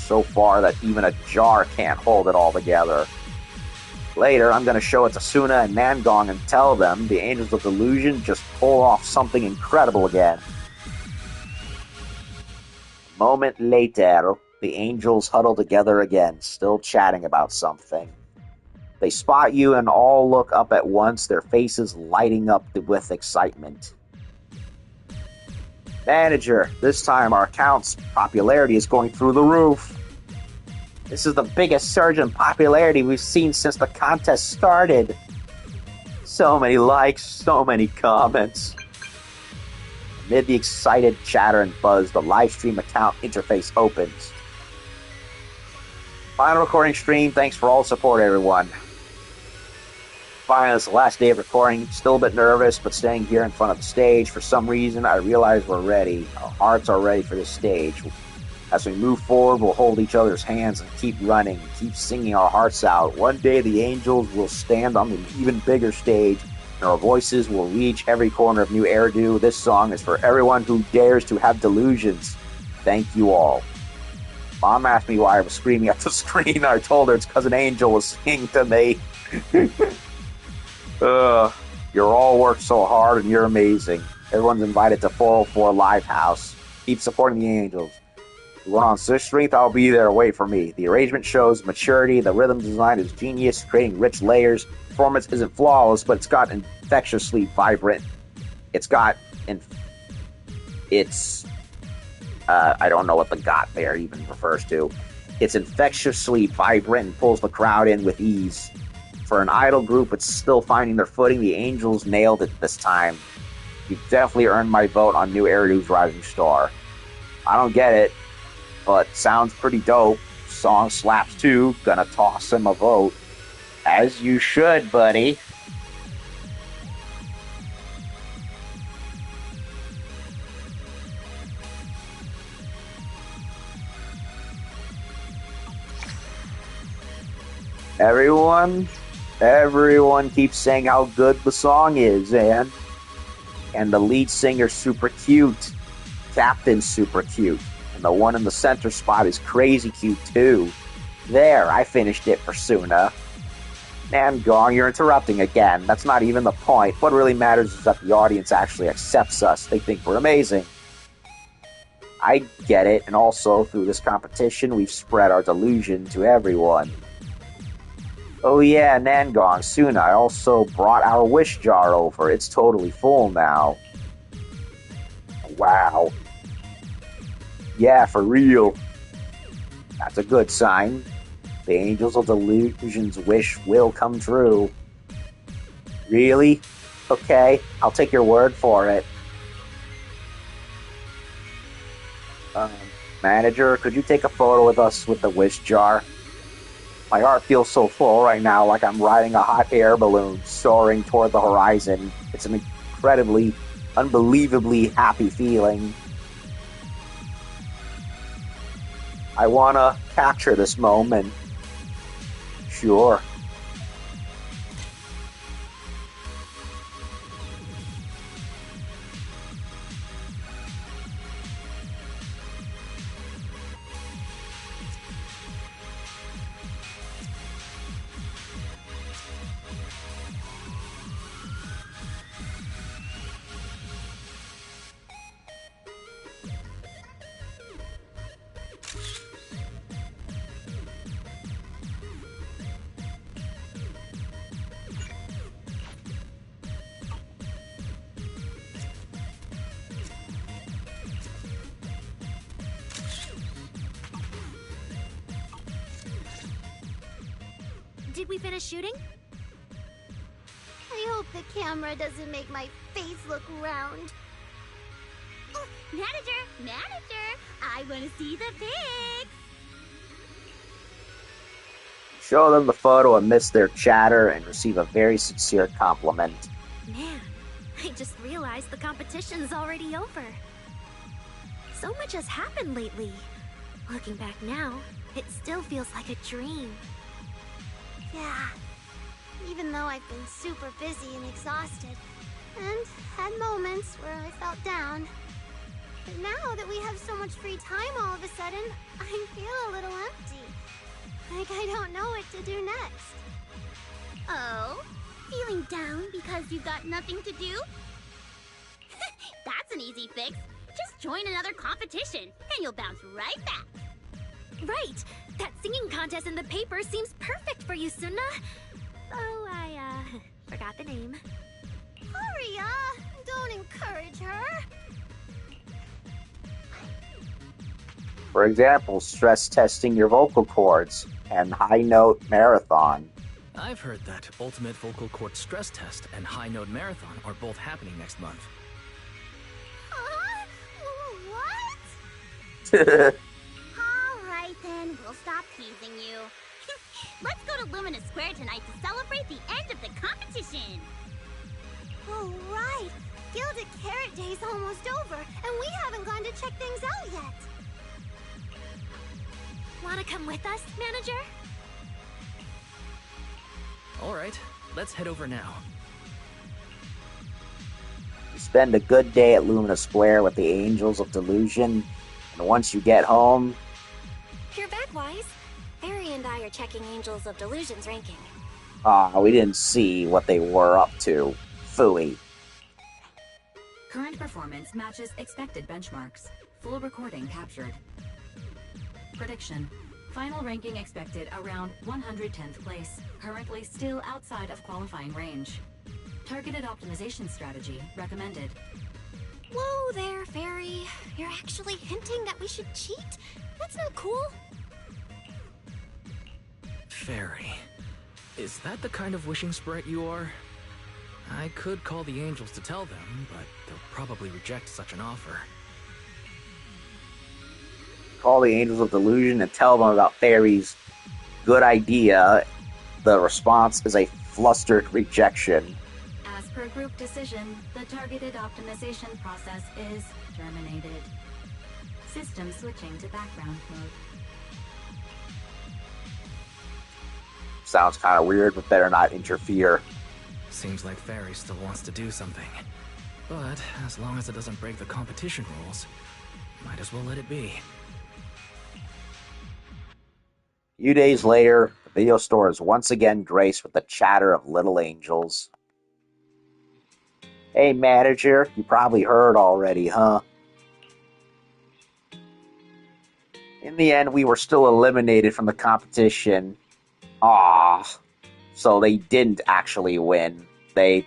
that even a jar can't hold it all together. Later, I'm going to show it to Suna and Nangong and tell them the Angels of Delusion just pull off something incredible again. A moment later, the Angels huddle together again, still chatting about something. They spot you and all look up at once, their faces lighting up with excitement. Manager, this time our account's popularity is going through the roof. This is the biggest surge in popularity we've seen since the contest started. So many likes, so many comments. Amid the excited chatter and buzz, the live stream account interface opens. Final recording stream. Thanks for all the support, everyone. Finally, it's the last day of recording. Still a bit nervous, but staying here in front of the stage. For some reason, I realize we're ready. Our hearts are ready for this stage. As we move forward, we'll hold each other's hands and keep running, keep singing our hearts out. One day, the angels will stand on an even bigger stage, and our voices will reach every corner of New Eridu. This song is for everyone who dares to have delusions. Thank you all. Mom asked me why I was screaming at the screen. I told her it's because an angel was singing to me. You're all worked so hard and you're amazing. Everyone's invited to 404 Live House. Keep supporting the angels. When on 6th Street, I'll be there. Wait for me. The arrangement shows maturity. The rhythm design is genius, creating rich layers. Performance isn't flawless, but it's got infectiously vibrant. I don't know what the "got" there even refers to. It's infectiously vibrant and pulls the crowd in with ease. For an idol group, it's still finding their footing. The Angels nailed it this time. You've definitely earned my vote on New Eridu's Rising Star. I don't get it, but sounds pretty dope. Song slaps too. Gonna toss him a vote. As you should, buddy. Everyone keeps saying how good the song is, and the lead singer's super cute. Captain's super cute. And the one in the center spot is crazy cute too. There, I finished it for Suna. Namgong, you're interrupting again. That's not even the point. What really matters is that the audience actually accepts us. They think we're amazing. I get it, and also, through this competition, we've spread our delusion to everyone. Oh yeah, Nangong, Suna, I also brought our wish jar over. It's totally full now. Wow. Yeah, for real. That's a good sign. The Angels of Delusion's wish will come true. Really? Okay, I'll take your word for it. Manager, could you take a photo with us with the wish jar? My heart feels so full right now, like I'm riding a hot air balloon soaring toward the horizon. It's an incredibly, unbelievably happy feeling. I want to capture this moment. Sure. Did we finish shooting? I hope the camera doesn't make my face look round. Oh, manager! I want to see the pics! Show them the photo amidst their chatter and receive a very sincere compliment. Man, I just realized the competition's already over. So much has happened lately. Looking back now, it still feels like a dream. Yeah, even though I've been super busy and exhausted, and had moments where I felt down. But now that we have so much free time all of a sudden, I feel a little empty. Like I don't know what to do next. Oh? Feeling down because you've got nothing to do? That's an easy fix. Just join another competition, and you'll bounce right back. Right! That singing contest in the paper seems perfect for you, Suna. Oh, I, forgot the name. Aria, don't encourage her. For example, stress testing your vocal cords and high note marathon. I've heard that Ultimate Vocal Cord Stress Test and High Note Marathon are both happening next month. Huh? What? Alright then. then we'll stop teasing you. Let's go to Lumina Square tonight to celebrate the end of the competition. Oh, right. Gilded Carrot Day's almost over, and we haven't gone to check things out yet. Wanna come with us, Manager? Alright, let's head over now. You spend a good day at Lumina Square with the Angels of Delusion, and once you get home... You're back, Wise. Barry and I are checking Angels of Delusion's ranking. we didn't see what they were up to. Phooey. Current performance matches expected benchmarks. Full recording captured. Prediction. Final ranking expected around 110th place. Currently still outside of qualifying range. Targeted optimization strategy recommended. Whoa there, Fairy. You're actually hinting that we should cheat? That's not cool. Fairy. Is that the kind of wishing sprite you are? I could call the angels to tell them, but they'll probably reject such an offer. Call the Angels of Delusion and tell them about Fairy's good idea. The response is a flustered rejection. As per group decision, the targeted optimization process is terminated. System switching to background mode. Sounds kind of weird, but better not interfere. Seems like Fairy still wants to do something. But as long as it doesn't break the competition rules, might as well let it be. A few days later, the video store is once again graced with the chatter of little angels. Hey, manager, you probably heard already, huh? In the end, we were still eliminated from the competition. So they didn't actually win. They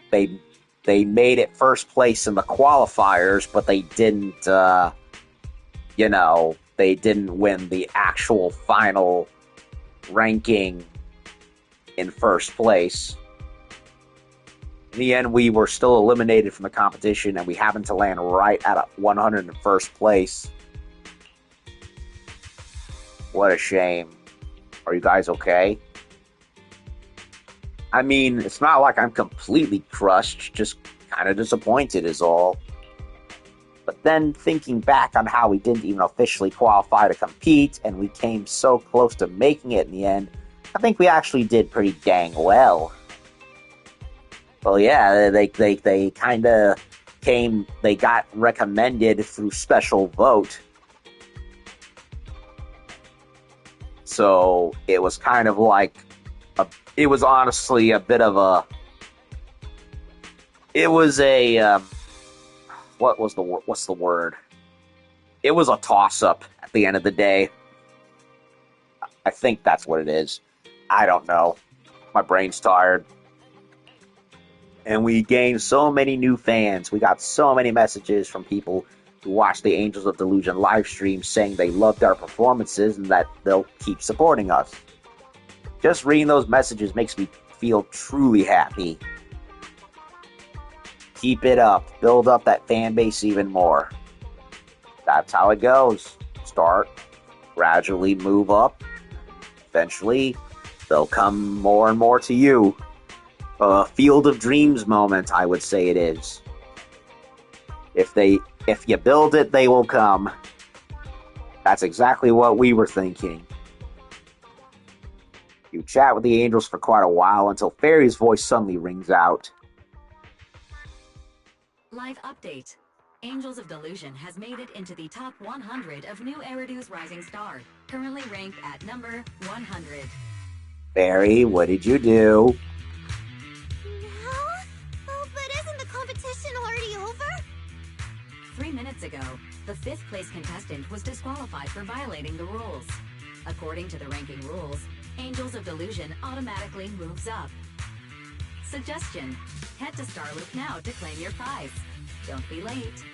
made it first place in the qualifiers, but they didn't, they didn't win the actual final ranking in first place. In the end, we were still eliminated from the competition, and we happened to land right at 101st place. What a shame. Are you guys okay? I mean, it's not like I'm completely crushed, just kind of disappointed is all. But then thinking back on how we didn't even officially qualify to compete, and we came so close to making it in the end, I think we actually did pretty dang well. Well, yeah, they kind of they got recommended through special vote. So it was kind of like, it was honestly a bit of a, it was a, what's the word? It was a toss-up at the end of the day. I think that's what it is. I don't know. My brain's tired. And we gained so many new fans. We got so many messages from people who watched the Angels of Delusion live stream saying they loved our performances and that they'll keep supporting us. Just reading those messages makes me feel truly happy. Keep it up. Build up that fan base even more. That's how it goes. Start, gradually move up. Eventually, they'll come more and more to you. A Field of Dreams moment, I would say it is. If you build it, they will come. That's exactly what we were thinking. You chat with the angels for quite a while until Fairy's voice suddenly rings out. Live update. Angels of Delusion has made it into the top 100 of New Eridu's Rising Star, currently ranked at number 100. Fairy, what did you do? Oh, but isn't the competition already over? 3 minutes ago, the 5th place contestant was disqualified for violating the rules. According to the ranking rules, Angels of Delusion automatically moves up. Suggestion: head to Starloop now to claim your prize. Don't be late.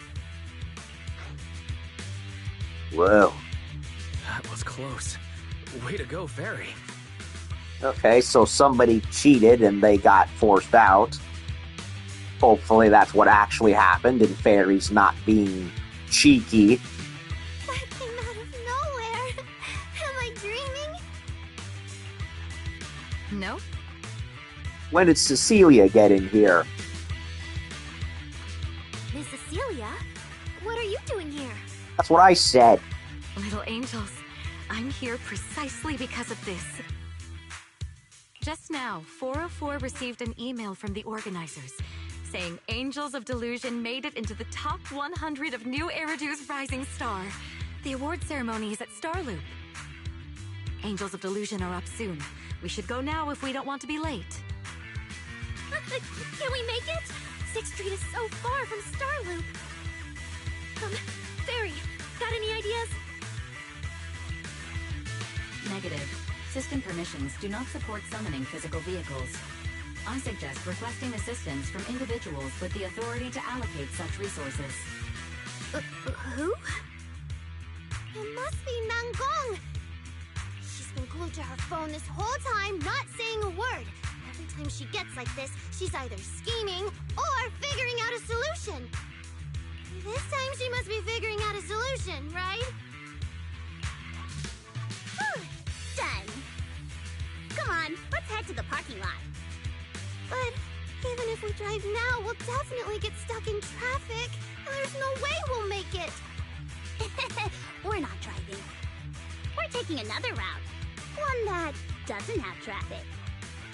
Whoa. That was close. Way to go, Fairy. Okay, so somebody cheated and they got forced out. Hopefully that's what actually happened and Fairy's not being cheeky. That came out of nowhere. Am I dreaming? No? When did Cecilia get in here? Miss Cecilia? What are you doing here? That's what I said. Little angels, I'm here precisely because of this. Just now, 404 received an email from the organizers saying Angels of Delusion made it into the top 100 of New Eridu's Rising Star. The award ceremony is at Starloop. Angels of Delusion are up soon. We should go now if we don't want to be late. Can we make it? 6th Street is so far from Starloop. Fairy, got any ideas? Negative. System permissions do not support summoning physical vehicles. I suggest requesting assistance from individuals with the authority to allocate such resources. Who? It must be Nangong. She's been glued to her phone this whole time, not saying a word. Every time she gets like this, she's either scheming or figuring out a solution. This time she must be figuring out a solution, right? Done. Come on, let's head to the parking lot. But even if we drive now, we'll definitely get stuck in traffic. And there's no way we'll make it. We're not driving. We're taking another route. One that doesn't have traffic.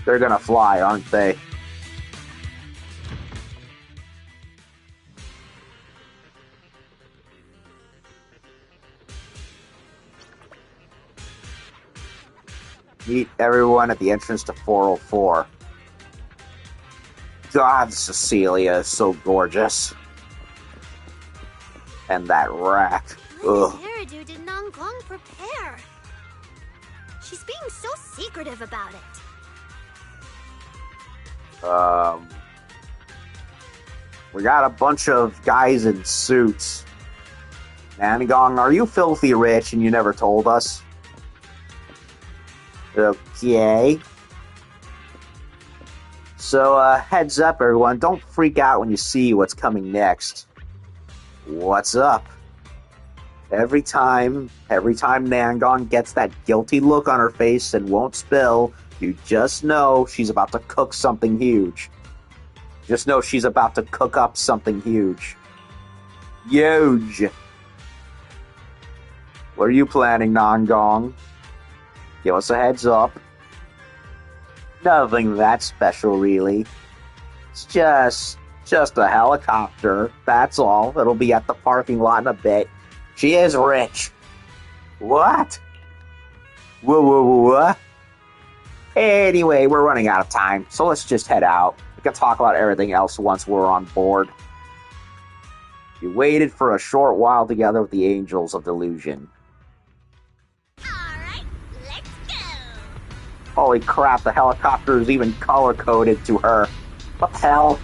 They're gonna fly, aren't they? Meet everyone at the entrance to 404. God, Cecilia is so gorgeous. And that rack. Ugh. When did Eridu did Nangong prepare? She's being so secretive about it. We got a bunch of guys in suits. Nangong, are you filthy rich and you never told us? Okay. So, heads up, everyone. Don't freak out when you see what's coming next. What's up? Every time Nangong gets that guilty look on her face and won't spill, you just know she's about to cook something huge. Just know she's about to cook up something huge. Huge! What are you planning, Nangong? Give us a heads up. Nothing that special, really. It's just a helicopter, that's all. It'll be at the parking lot in a bit. She is rich. What? What? Anyway, we're running out of time, so let's just head out. We can talk about everything else once we're on board. You waited for a short while together with the Angels of Delusion. Alright, let's go! Holy crap, the helicopter is even color-coded to her. What the hell?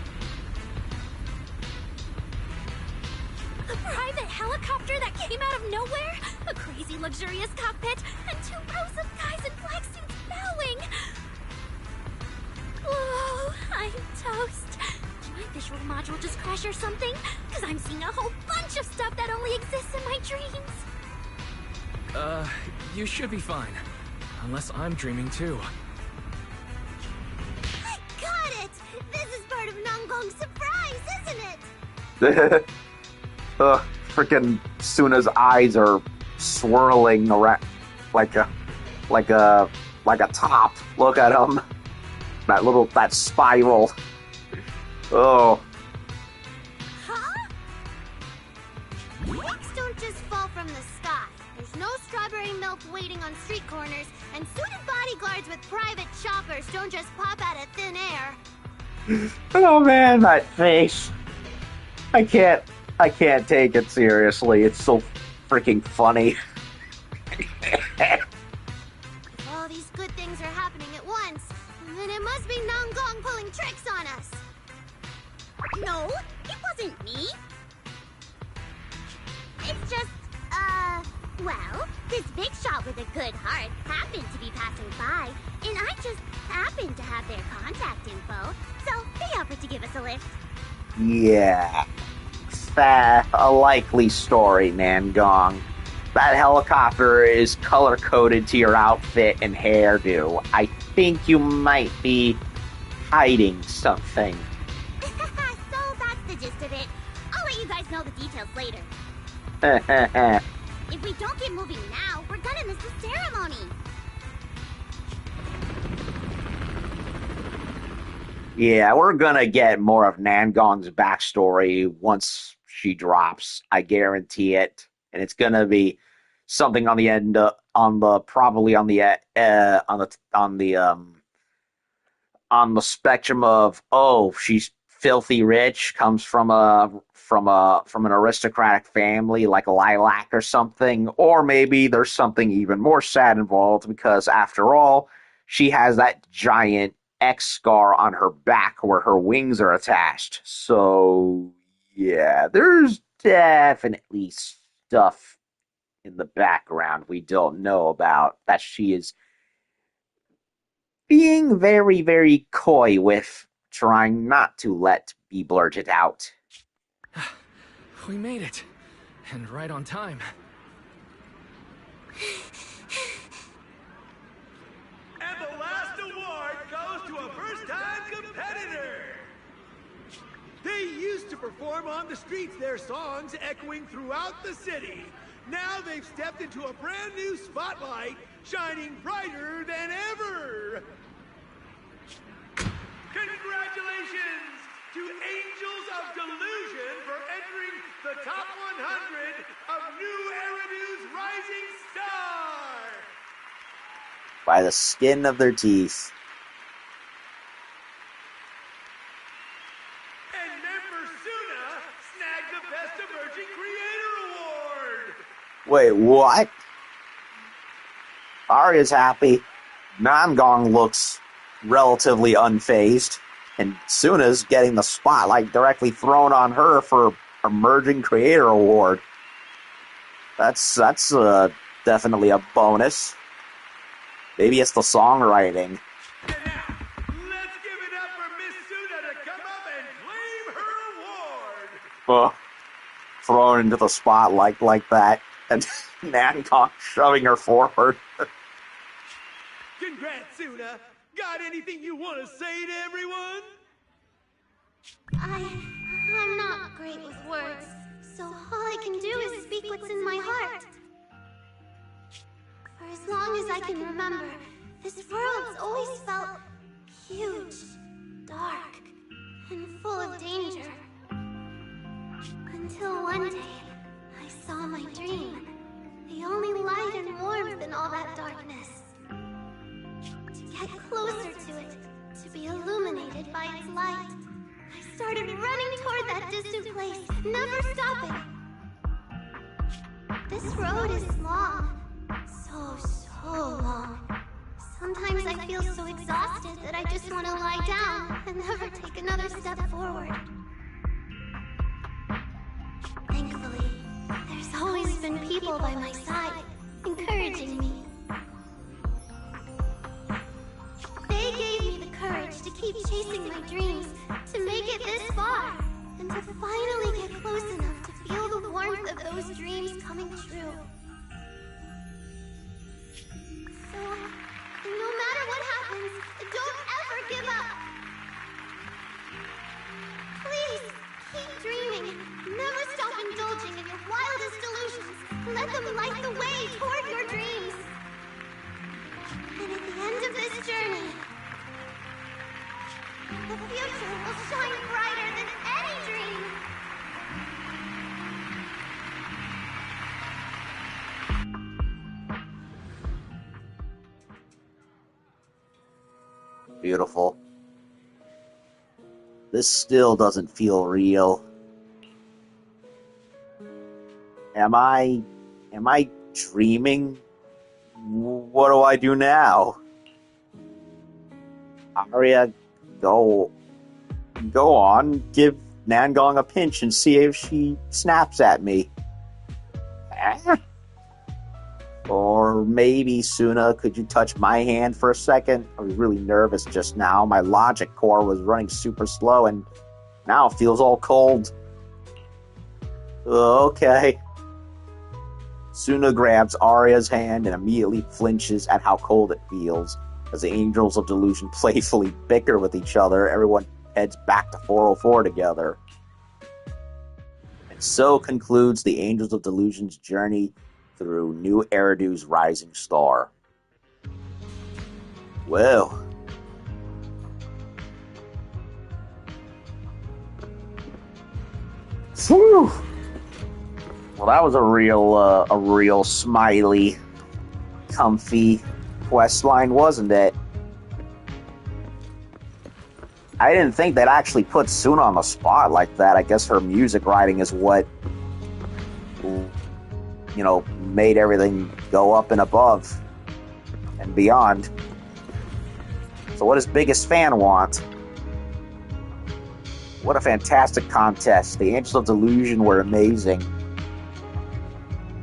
A private helicopter that came out of nowhere? A crazy luxurious cockpit, and 2 rows of guys in black suits bowing! Whoa, I'm toast. Did my visual module just crash or something? Because I'm seeing a whole bunch of stuff that only exists in my dreams. You should be fine. Unless I'm dreaming too. I got it! This is part of Nangong's surprise, isn't it? Freaking Suna's eyes are swirling around like a top. Look at him. That spiral. Oh. Huh? Eggs don't just fall from the sky. There's no strawberry milk waiting on street corners, and suited bodyguards with private choppers don't just pop out of thin air. Oh man, that face. I can't take it seriously. It's so freaking funny. If all these good things are happening at once, then it must be Nangong pulling tricks on us. No, it wasn't me. It's just, well, this big shot with a good heart happened to be passing by, and I just happened to have their contact info, so they offered to give us a lift. Yeah. A likely story, Nangong. that helicopter is color-coded to your outfit and hairdo. I think you might be hiding something. So that's the gist of it. I'll let you guys know the details later. If we don't get moving now, we're gonna miss the ceremony. Yeah, we're gonna get more of Nangong's backstory once she drops. I guarantee it, and it's gonna be something on the end, probably on the spectrum of, oh, she's filthy rich, comes from an aristocratic family like Lilac or something, or maybe there's something even more sad involved because after all, she has that giant X scar on her back where her wings are attached. So yeah, there's definitely stuff in the background we don't know about that she is being very, very coy with, trying not to let be blurted out. We made it. And right on time. And the last award goes to a first-time competitor! They used to perform on the streets, their songs echoing throughout the city. Now they've stepped into a brand new spotlight, shining brighter than ever! Congratulations to Angels of Delusion for entering the top 100 of New Eridu's Rising Star! By the skin of their teeth. And member Suna snagged the Best Emerging Creator Award! Wait, what? Arya's happy. Namgong looks relatively unfazed. And Suna's getting the spotlight directly thrown on her for Emerging Creator Award. That's definitely a bonus. Maybe it's the songwriting. And now, let's give it up for Miss Suna to come up and claim her award! Thrown into the spotlight like that. And Nangong shoving her forward. Congrats, Suna! Got anything you want to say to everyone? I'm not great with words, so all I can do is speak what's in my heart. For as long as I can remember, this world's always felt huge, dark, and full of danger. Until one day, I saw my dream, the only light and warmth in all that darkness. To get closer to it, to be illuminated by its light, I started running toward that distant place, never stopping. This road is long, so long. Sometimes I feel so exhausted that I just want to lie down and never take another step forward. Thankfully, there's always been people by my side, encouraging me. They gave me the courage to keep chasing my dreams, to make it this far, and to finally get close enough to feel the warmth of those dreams coming true. So, no matter what happens, don't ever give up. Please, keep dreaming. Never stop indulging in your wildest delusions. Let them light the way toward your dreams. And at the end of this journey, the future will shine brighter than any dream. Beautiful. This still doesn't feel real. Am I dreaming? What do I do now? Arya, go on, give Nangong a pinch and see if she snaps at me. Or maybe, Suna, could you touch my hand for a second? I was really nervous just now. My logic core was running super slow, and now it feels all cold. Okay. Suna grabs Arya's hand and immediately flinches at how cold it feels. As the Angels of Delusion playfully bicker with each other, everyone heads back to 404 together. And so concludes the Angels of Delusion's journey through New Eridu's rising star. Well, whew. Well, that was a real smiley, comfy quest line, wasn't it? I didn't think they'd actually put Suna on the spot like that. I guess her music writing is what, made everything go up and above and beyond. So what does Biggest Fan want? What a fantastic contest. The Angels of Delusion were amazing.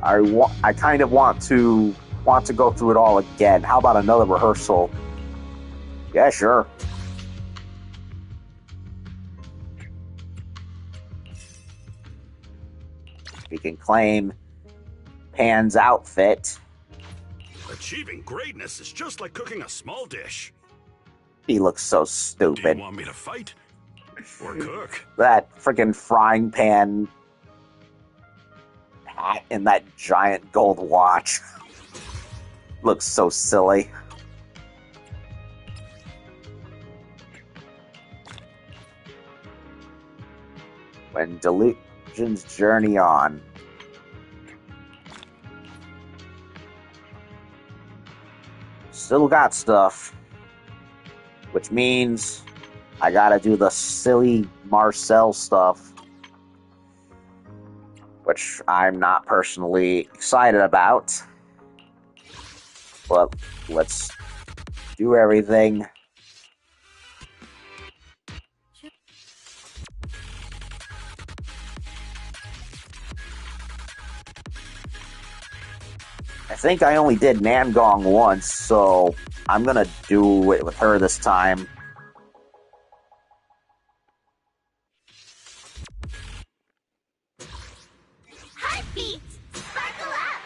I kind of want to go through it all again. How about another rehearsal? Yeah, sure. We can claim Pan's outfit. Achieving greatness is just like cooking a small dish. He looks so stupid. Do you want me to fight? Or cook? That freaking frying pan hat and that giant gold watch. Looks so silly. When Delusions journey on. Still got stuff. Which means I gotta do the silly Marcel stuff. Which I'm not personally excited about. But let's do everything. I think I only did Nangong once, so I'm gonna do it with her this time. Heartbeats, sparkle up!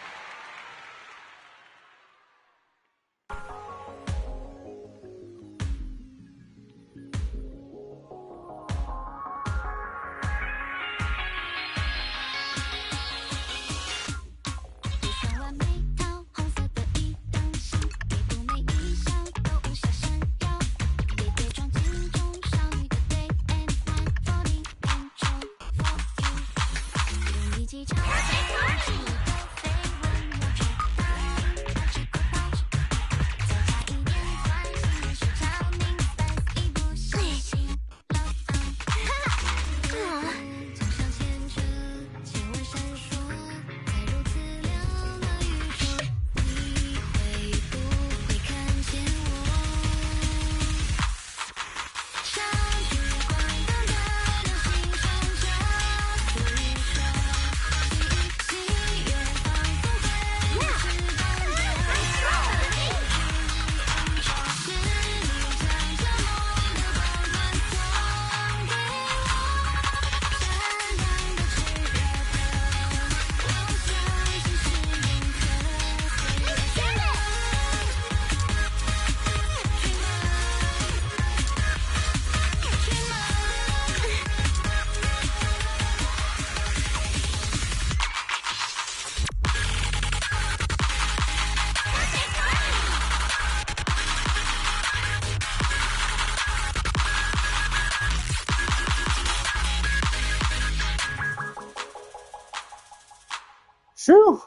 Phew.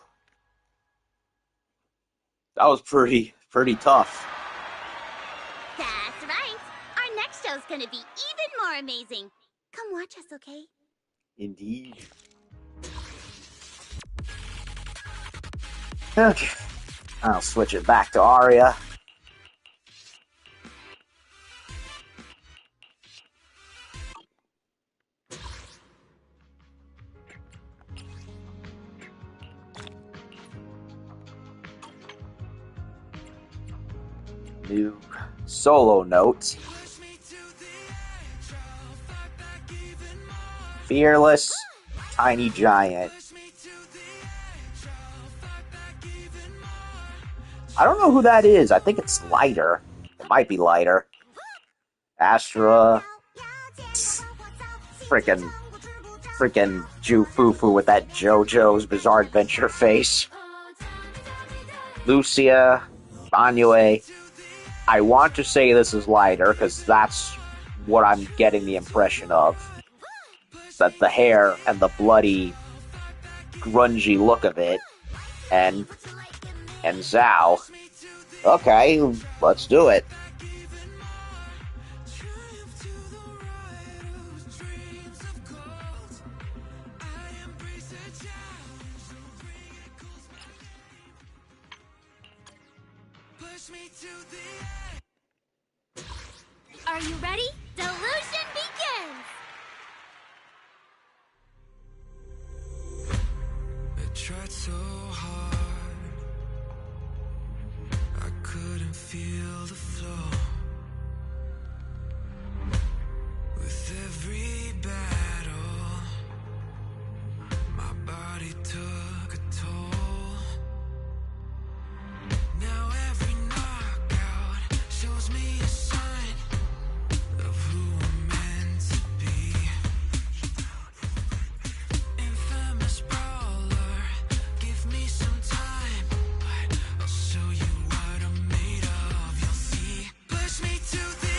That was pretty tough. That's right. Our next show's gonna be even more amazing. Come watch us, okay? Indeed. Okay. I'll switch it back to Arya. New solo note. Fearless, tiny giant. I don't know who that is. I think it's Lighter. It might be Lighter. Astra. Freaking Ju Fufu with that JoJo's Bizarre Adventure face. Lucia. Banue. I want to say this is Lighter, because that's what I'm getting the impression of. That the hair and the bloody, grungy look of it. And Zhao. Okay, let's do it. Are you ready? Delusion begins! I tried so hard, I couldn't feel the flow. With every battle, my body took a toll. Now every knockout shows me a sign of who I'm meant to be. Infamous brawler, give me some time, but I'll show you what I'm made of, you'll see. Push me to the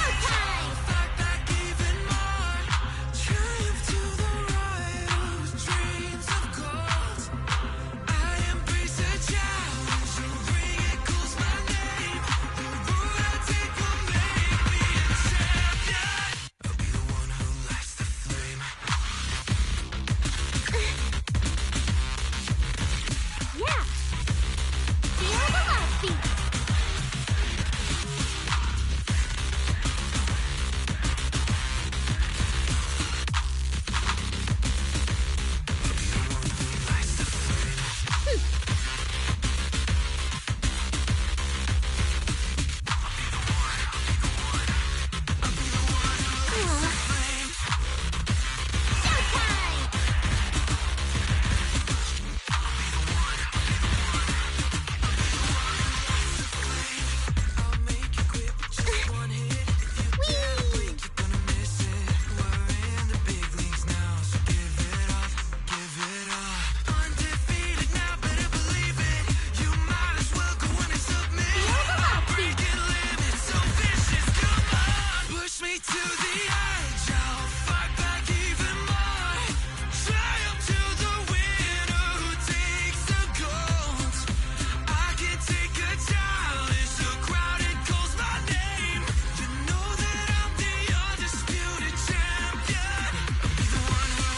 edge, I'll fight back even more. Triumph to the right, whose dreams of gold. I embrace a challenge, so bring it, calls my name. The road I take will make me a champion. I'll be the one who lights the flame. Yeah! Feel the love beat! I'll make you quit with just one hit. If you dare to blink, you're gonna miss it. We're in the big leagues now, so give it up, give it up. Undefeated now, better believe it. You might as well go in and submit. Breaking limits, so vicious, come on. Push me to the edge, I'll fight back even more. Triumph to the winner who takes the gold. I can take a challenge, the crowd it calls my name. You know that I'm the undisputed champion. I'll be the one who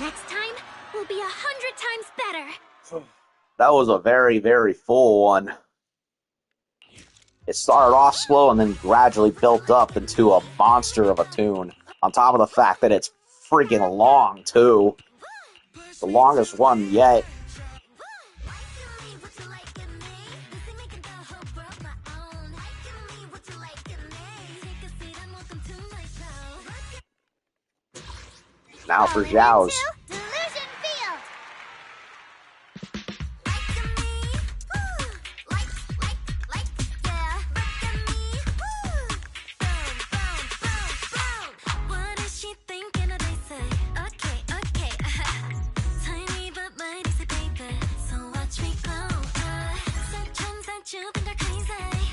Next time will be 100 times better! That was a very, very full one. It started off slow and then gradually built up into a monster of a tune. On top of the fact that it's freaking long, too. The longest one yet. Now for Zhao's. Delusion Field! What is she thinking of, they say? Okay, tiny but mighty, say baby. So watch me go. That you think are crazy.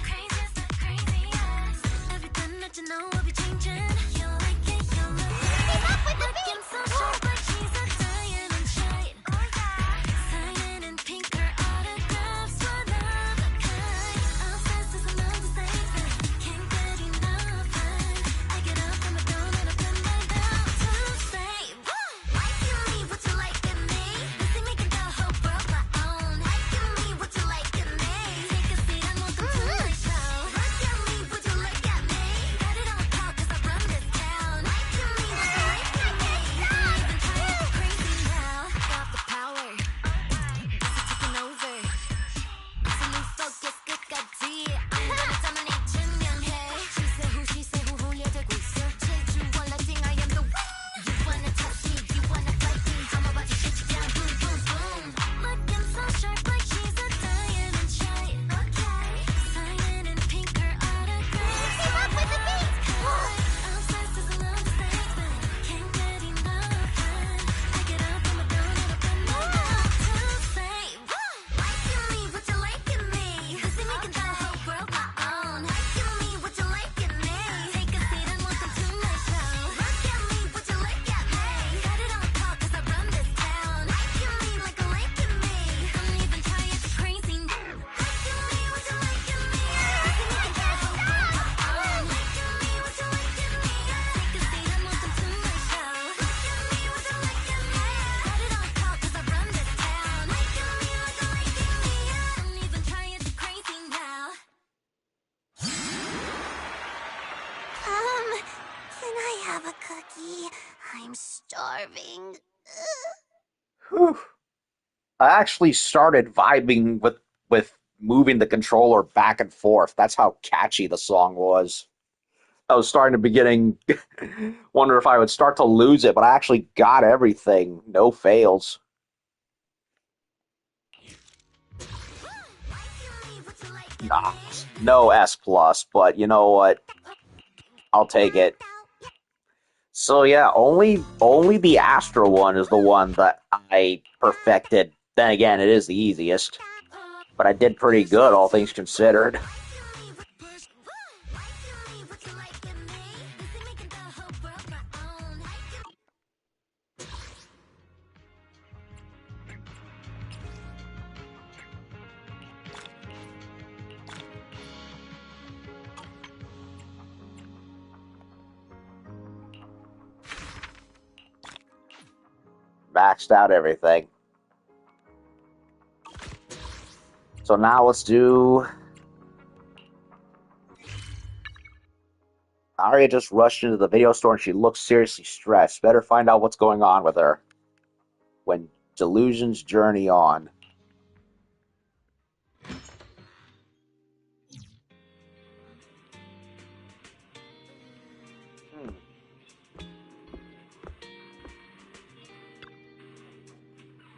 Craziest of craziest. Everything that you know will be changing. You like it, you love it. Keep up with the Looking beat! so sharp like Jesus. I'm starving. Whew. I actually started vibing with moving the controller back and forth. That's how catchy the song was. I was starting to be getting wonder if I would start to lose it, but I actually got everything. No fails. Nah, no S plus, but you know what? I'll take it. So yeah, only the Astra one is the one that I perfected. Then again, it is the easiest, but I did pretty good, all things considered. Maxed out everything. So now let's do... Arya just rushed into the video store and she looks seriously stressed. Better find out what's going on with her. When Delusions journey on.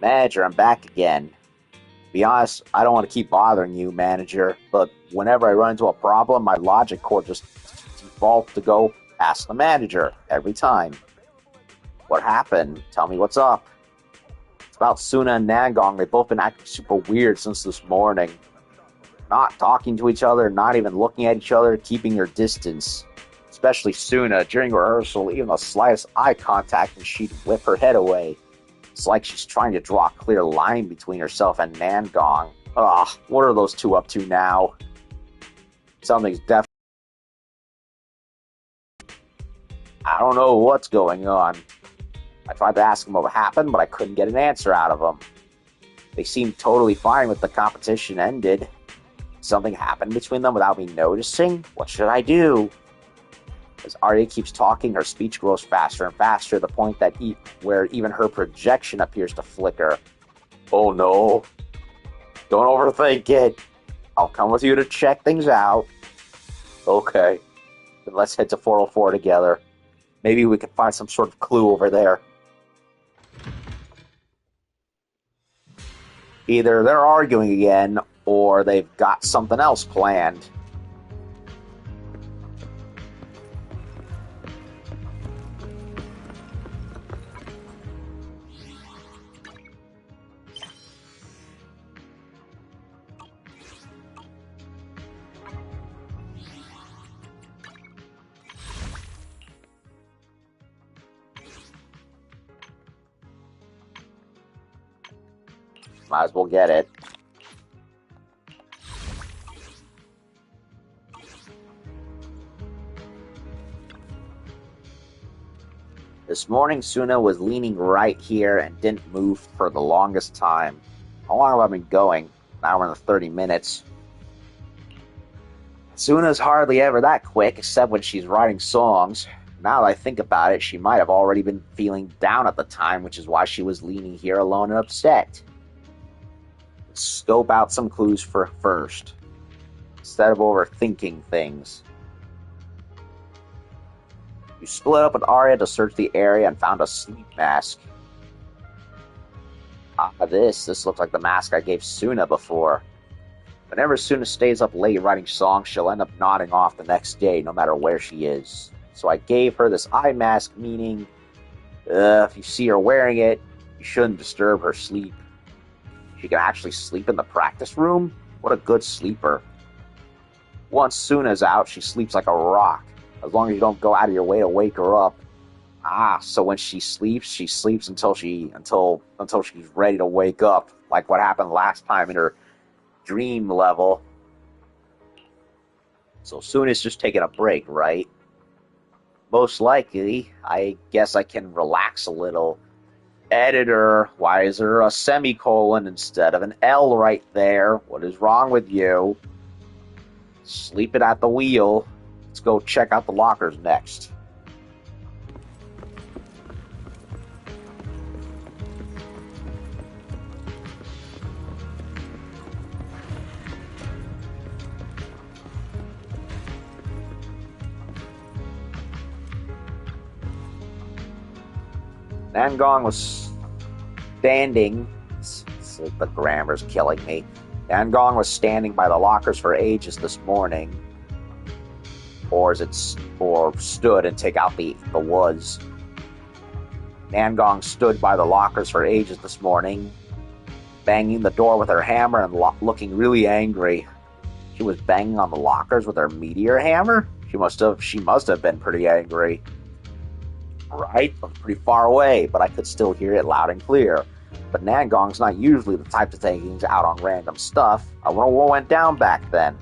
Manager, I'm back again. To be honest, I don't want to keep bothering you, manager, but whenever I run into a problem, my logic core just defaults to go ask the manager every time. What happened? Tell me what's up. It's about Suna and Nangong. They've both been acting super weird since this morning. Not talking to each other, not even looking at each other, keeping their distance. Especially Suna. During rehearsal, even the slightest eye contact and she'd whip her head away. It's like she's trying to draw a clear line between herself and Nangong. Ugh, what are those two up to now? Something's definitely... I don't know what's going on. I tried to ask them what happened, but I couldn't get an answer out of them. They seemed totally fine with the competition ended. Something happened between them without me noticing? What should I do? As Arya keeps talking, her speech grows faster and faster to the point that where even her projection appears to flicker. Oh no. Don't overthink it. I'll come with you to check things out. Okay. Then let's head to 404 together. Maybe we can find some sort of clue over there. Either they're arguing again, or they've got something else planned. Might as well get it. This morning, Suna was leaning right here and didn't move for the longest time. How long have I been going? An hour and 30 minutes. Suna's hardly ever that quick, except when she's writing songs. Now that I think about it, she might have already been feeling down at the time, which is why she was leaning here alone and upset. Let's scope out some clues for first, instead of overthinking things. You split up with Arya to search the area and found a sleep mask. This looks like the mask I gave Suna before. Whenever Suna stays up late writing songs, she'll end up nodding off the next day, no matter where she is. So I gave her this eye mask, meaning, if you see her wearing it, you shouldn't disturb her sleep. She can actually sleep in the practice room? What a good sleeper. Once Suna's out, she sleeps like a rock, as long as you don't go out of your way to wake her up. So when she sleeps until she's ready to wake up, like what happened last time in her dream level. So Suna's just taking a break, right? Most likely, I guess I can relax a little. Editor, why is there a semicolon instead of an L right there? What is wrong with you? Sleeping at the wheel. Let's go check out the lockers next. Nangong was standing. The grammar's killing me. Nangong was standing by the lockers for ages this morning. Or stood and take out the was. Nangong stood by the lockers for ages this morning, banging the door with her hammer and looking really angry. She was banging on the lockers with her meteor hammer? She must have been pretty angry. Right? I was pretty far away, but I could still hear it loud and clear. But Nangong's not usually the type to take things out on random stuff. I wonder what went down back then.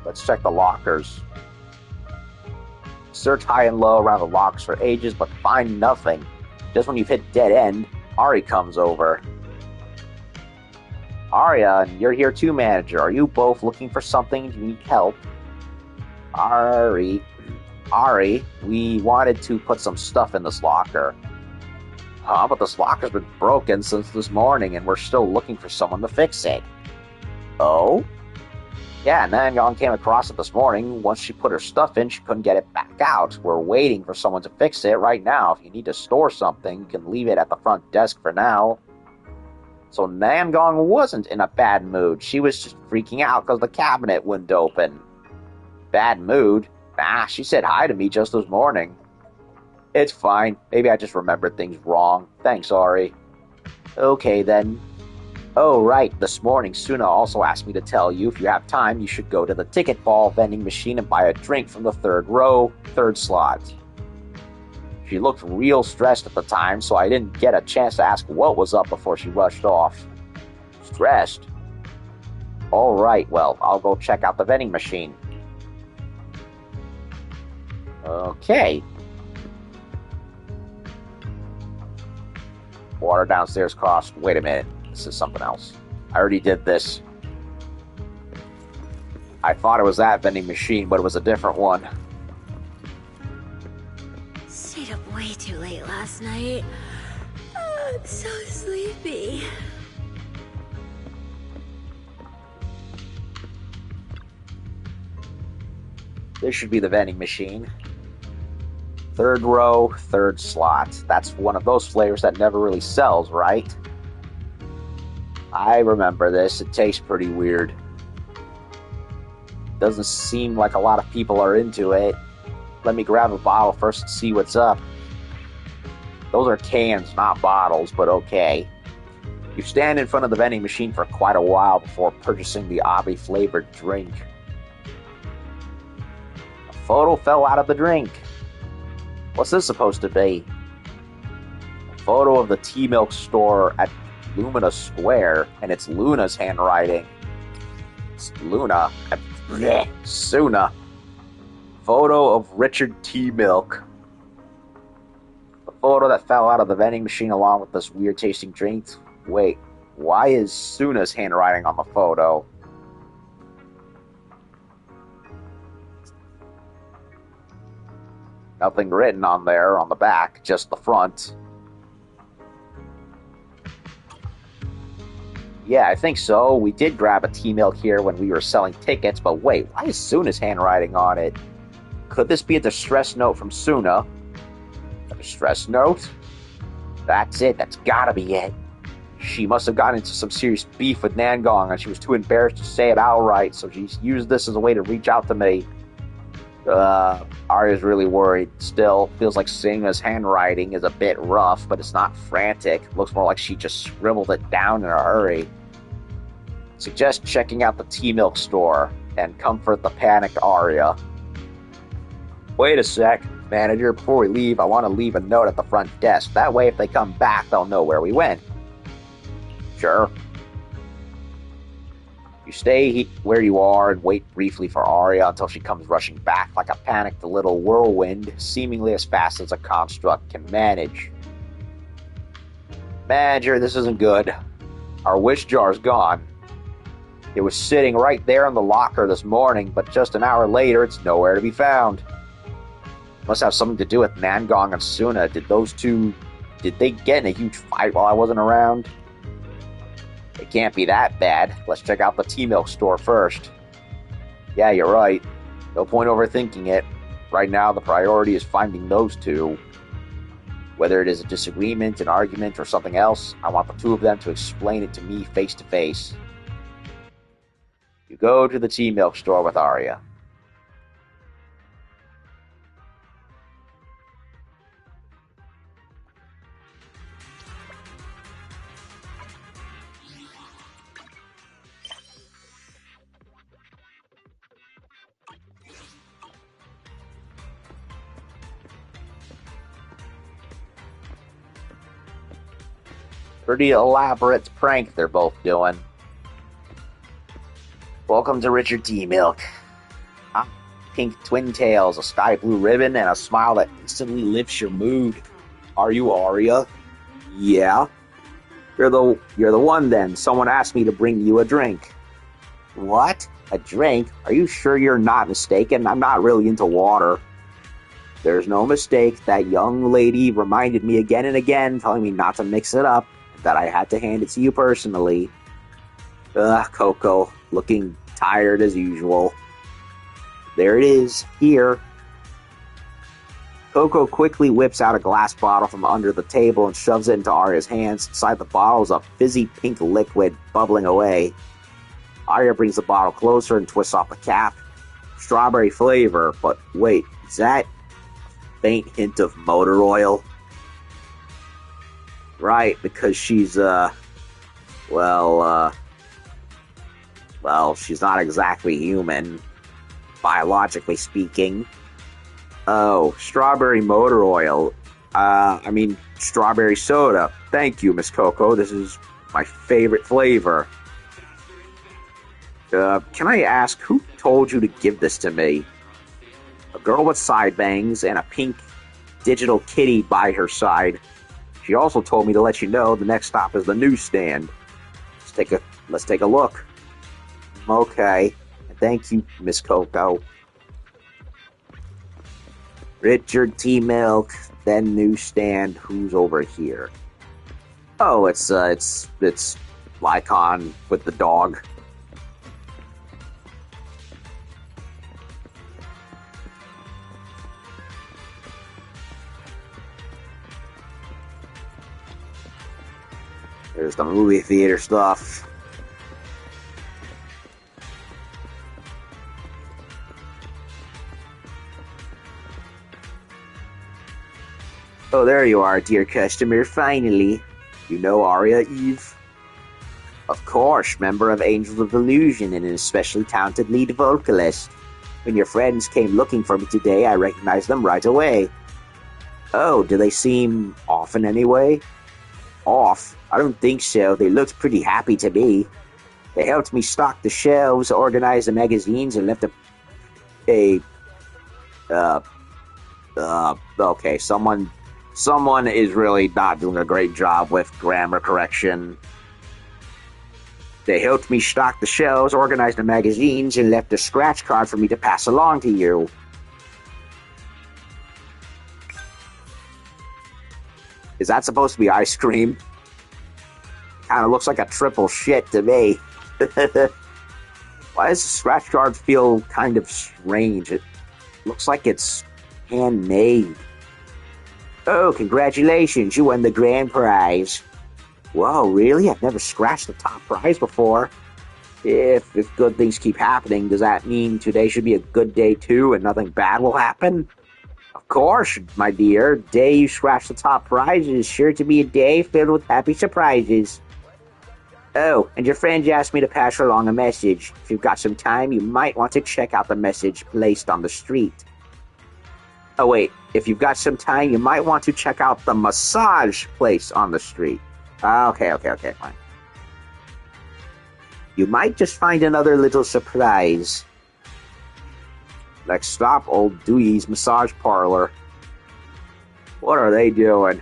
Let's check the lockers. Search high and low around the lockers for ages, but find nothing. Just when you've hit dead end, Ari comes over. Arya, you're here too, manager. Are you both looking for something? Do you need help? Ari, we wanted to put some stuff in this locker. Huh, but this locker's been broken since this morning, and we're still looking for someone to fix it. Oh? Yeah, Nangong came across it this morning. Once she put her stuff in, she couldn't get it back out. We're waiting for someone to fix it right now. If you need to store something, you can leave it at the front desk for now. So Nangong wasn't in a bad mood. She was just freaking out because the cabinet wouldn't open. Bad mood? Nah, she said hi to me just this morning. It's fine. Maybe I just remembered things wrong. Thanks, Ari. Okay, then. Oh, right. This morning, Suna also asked me to tell you if you have time, you should go to the ticket ball vending machine and buy a drink from the third row, third slot. She looked real stressed at the time, so I didn't get a chance to ask what was up before she rushed off. Stressed? All right, well, I'll go check out the vending machine. Okay. Water downstairs cost. Wait a minute. This is something else. I already did this. I thought it was that vending machine, but it was a different one. Stayed up way too late last night. Oh, I'm so sleepy. This should be the vending machine. Third row, third slot. That's one of those flavors that never really sells, right? I remember this. It tastes pretty weird. Doesn't seem like a lot of people are into it. Let me grab a bottle first and see what's up. Those are cans, not bottles, but okay. You stand in front of the vending machine for quite a while before purchasing the Abi-flavored drink. A photo fell out of the drink. What's this supposed to be? A photo of the tea milk store at Lumina Square, and it's Luna's handwriting. It's Luna. Blech, Suna. Photo of Richard Tea Milk. The photo that fell out of the vending machine along with this weird tasting drink. Wait, why is Suna's handwriting on the photo? Nothing written on there on the back, just the front. Yeah, I think so. We did grab a tea milk here when we were selling tickets, but wait, why is Suna's handwriting on it? Could this be a distress note from Suna? A distress note? That's it, that's gotta be it. She must have gotten into some serious beef with Nangong, and she was too embarrassed to say it outright, so she used this as a way to reach out to me. Arya's really worried. Still, feels like Suna's handwriting is a bit rough, but it's not frantic. Looks more like she just scribbled it down in a hurry. Suggest checking out the tea milk store and comfort the panicked Arya. Wait a sec, manager. Before we leave, I want to leave a note at the front desk. That way, if they come back, they'll know where we went. Sure. You stay where you are and wait briefly for Arya until she comes rushing back like a panicked little whirlwind, seemingly as fast as a construct can manage. Manager, this isn't good. Our wish jar's gone. It was sitting right there in the locker this morning, but just an hour later, it's nowhere to be found. Must have something to do with Nangong and Suna. Did they get in a huge fight while I wasn't around? It can't be that bad. Let's check out the tea milk store first. Yeah, you're right. No point overthinking it. Right now, the priority is finding those two. Whether it is a disagreement, an argument, or something else, I want the two of them to explain it to me face to face. You go to the tea milk store with Arya. Pretty elaborate prank they're both doing. Welcome to Richard Tea Milk. Pink twin tails, a sky blue ribbon, and a smile that instantly lifts your mood. Are you Arya? Yeah. You're the one then. Someone asked me to bring you a drink. What? A drink? Are you sure you're not mistaken? I'm not really into water. There's no mistake. That young lady reminded me again and again, telling me not to mix it up, that I had to hand it to you personally. Coco, looking tired as usual. There it is, here. Coco quickly whips out a glass bottle from under the table and shoves it into Arya's hands. Inside the bottle is a fizzy pink liquid bubbling away. Arya brings the bottle closer and twists off the cap. Strawberry flavor, but wait, is that a faint hint of motor oil? Right, because she's, well, she's not exactly human, biologically speaking. Oh, strawberry motor oil. Strawberry soda. Thank you, Miss Coco. This is my favorite flavor. Can I ask, who told you to give this to me? A girl with side bangs and a pink digital kitty by her side. She also told me to let you know the next stop is the newsstand. Let's take a look. Okay. Thank you, Miss Coco. Richard Tea Milk, then newsstand. Who's over here? Oh, it's Lycon with the dog. There's the movie theater stuff. Oh, there you are, dear customer, finally. You know Arya Eve? Of course, member of Angels of Delusion and an especially talented lead vocalist. When your friends came looking for me today, I recognized them right away. Oh, do they seem off in any way? Off? I don't think so. They looked pretty happy to me. They helped me stock the shelves, organize the magazines, and left okay, someone is really not doing a great job with grammar correction. They helped me stock the shelves, organize the magazines, and left a scratch card for me to pass along to you. Is that supposed to be ice cream? Kind of looks like a triple shit to me. Why does the scratch card feel kind of strange? It looks like it's handmade. Oh, congratulations, you won the grand prize. Whoa, really? I've never scratched the top prize before. If good things keep happening, does that mean today should be a good day too and nothing bad will happen? Of course, my dear. Day you scratch the top prize is sure to be a day filled with happy surprises. Oh, and your friend asked me to pass along a message. If you've got some time, you might want to check out the message placed on the street. Oh, wait. If you've got some time, you might want to check out the massage place on the street. Okay, fine. You might just find another little surprise. Next stop, Old Dewey's massage parlor. What are they doing?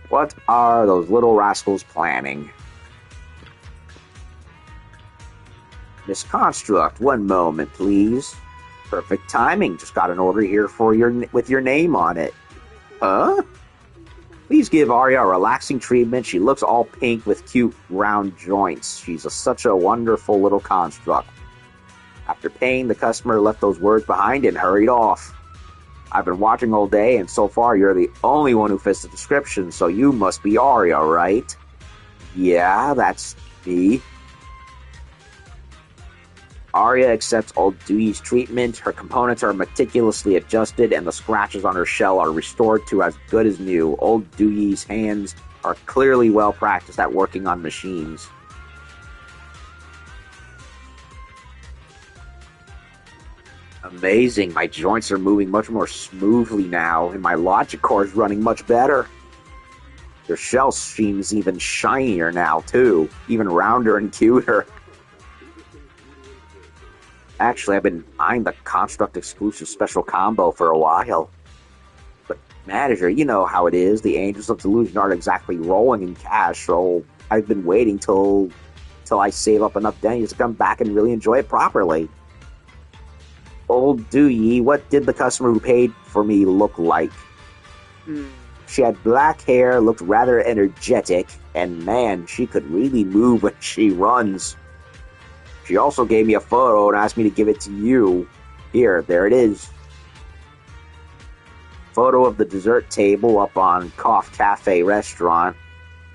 What are those little rascals planning? Miss Construct, one moment, please. Perfect timing. Just got an order here with your name on it. Huh? Please give Arya a relaxing treatment. She looks all pink with cute round joints. She's such a wonderful little construct. After paying, the customer left those words behind and hurried off. I've been watching all day, and so far you're the only one who fits the description, so you must be Arya, right? Yeah, that's me. Arya accepts Old Dewey's treatment. Her components are meticulously adjusted, and the scratches on her shell are restored to as good as new. Old Dewey's hands are clearly well practiced at working on machines. Amazing, my joints are moving much more smoothly now, and my logic core is running much better. Your shell seems even shinier now, too, even rounder and cuter. Actually, I've been eyeing the Construct exclusive special combo for a while. But, manager, you know how it is. The Angels of Delusion aren't exactly rolling in cash, so I've been waiting till I save up enough pennies to come back and really enjoy it properly. Old Dewey, what did the customer who paid for me look like? She had black hair, looked rather energetic, and man, she could really move when she runs. She also gave me a photo and asked me to give it to you. Here, there it is. Photo of the dessert table up on Cough Cafe restaurant.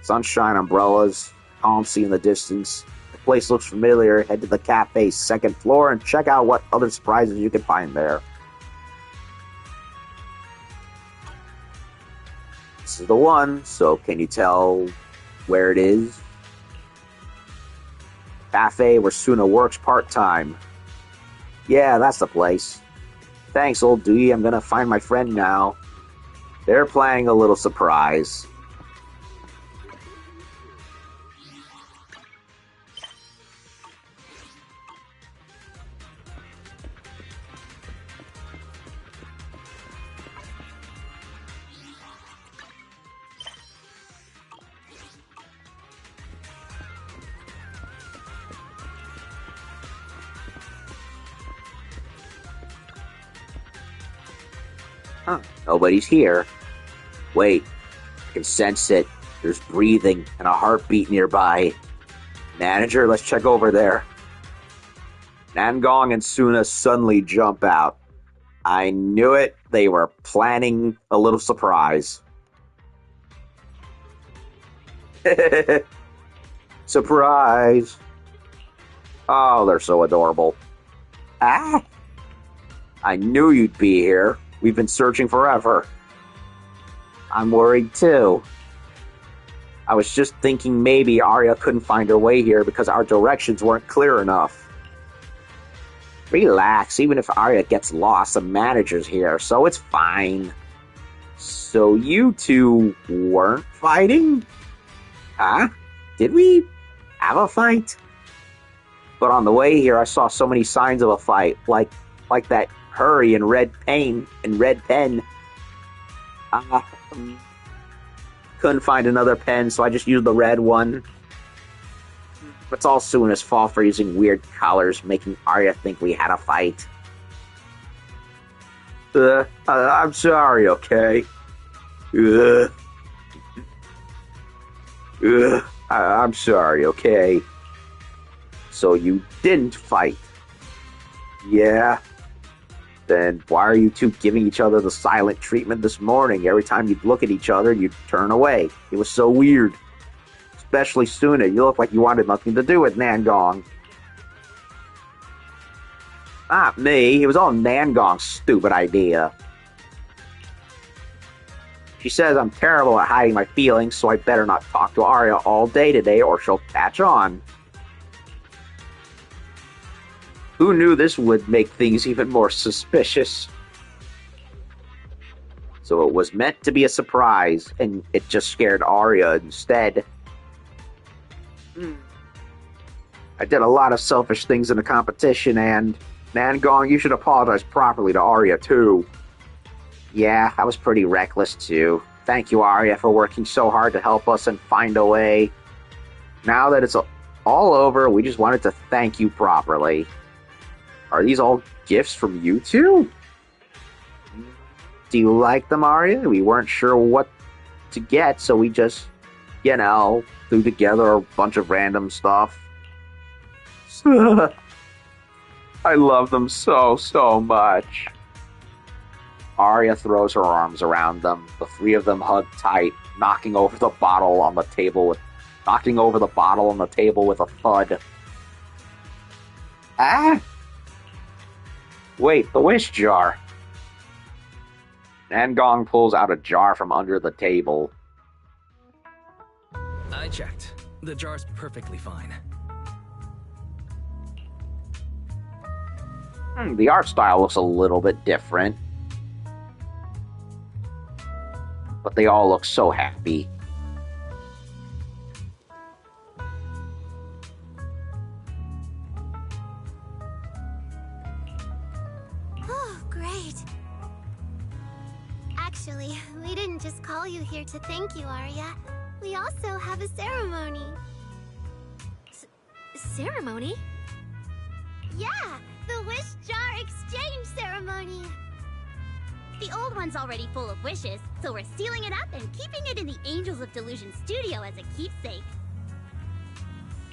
Sunshine umbrellas, calm sea in the distance. The place looks familiar. Head to the cafe's second floor and check out what other surprises you can find there. This is the one, so can you tell where it is? Cafe where Suna works part-time. Yeah, that's the place. Thanks, Old Dewey. I'm gonna find my friend now. They're planning a little surprise. Nobody's here. Wait, I can sense it. There's breathing and a heartbeat nearby. Manager, let's check over there. Nangong and Suna suddenly jump out. I knew it. They were planning a little surprise. Surprise! Oh, they're so adorable. Ah! I knew you'd be here. We've been searching forever. I'm worried too. I was just thinking maybe Arya couldn't find her way here because our directions weren't clear enough. Relax, even if Arya gets lost, the manager's here, so it's fine. So you two weren't fighting? Huh? Did we have a fight? But on the way here, I saw so many signs of a fight, like that hurry and red pen. Couldn't find another pen, so I just used the red one. It's all Suna's fault for using weird colors, making Arya think we had a fight. I'm sorry, okay? I'm sorry, okay? So you didn't fight? Yeah? Then why are you two giving each other the silent treatment this morning? Every time you'd look at each other, you'd turn away. It was so weird. Especially Suna, you look like you wanted nothing to do with Nangong. Not me. It was all Nangong's stupid idea. She says I'm terrible at hiding my feelings, so I better not talk to Arya all day today or she'll catch on. Who knew this would make things even more suspicious? So it was meant to be a surprise, and it just scared Arya instead. I did a lot of selfish things in the competition, and Nangong, you should apologize properly to Arya, too. Yeah, I was pretty reckless, too. Thank you, Arya, for working so hard to help us and find a way. Now that it's all over, we just wanted to thank you properly. Are these all gifts from you two? Do you like them, Arya? We weren't sure what to get, so we just, threw together a bunch of random stuff. I love them so much. Arya throws her arms around them. The three of them hug tight, knocking over the bottle on the table with a thud. Ah! Wait, the wish jar. Nangong pulls out a jar from under the table. I checked. The jar's perfectly fine. The art style looks a little bit different. But they all look so happy. Oh, great. Actually, we didn't just call you here to thank you, Arya. We also have a ceremony. Ceremony? Yeah, the Wish Jar Exchange Ceremony. The old one's already full of wishes, so we're sealing it up and keeping it in the Angels of Delusion studio as a keepsake.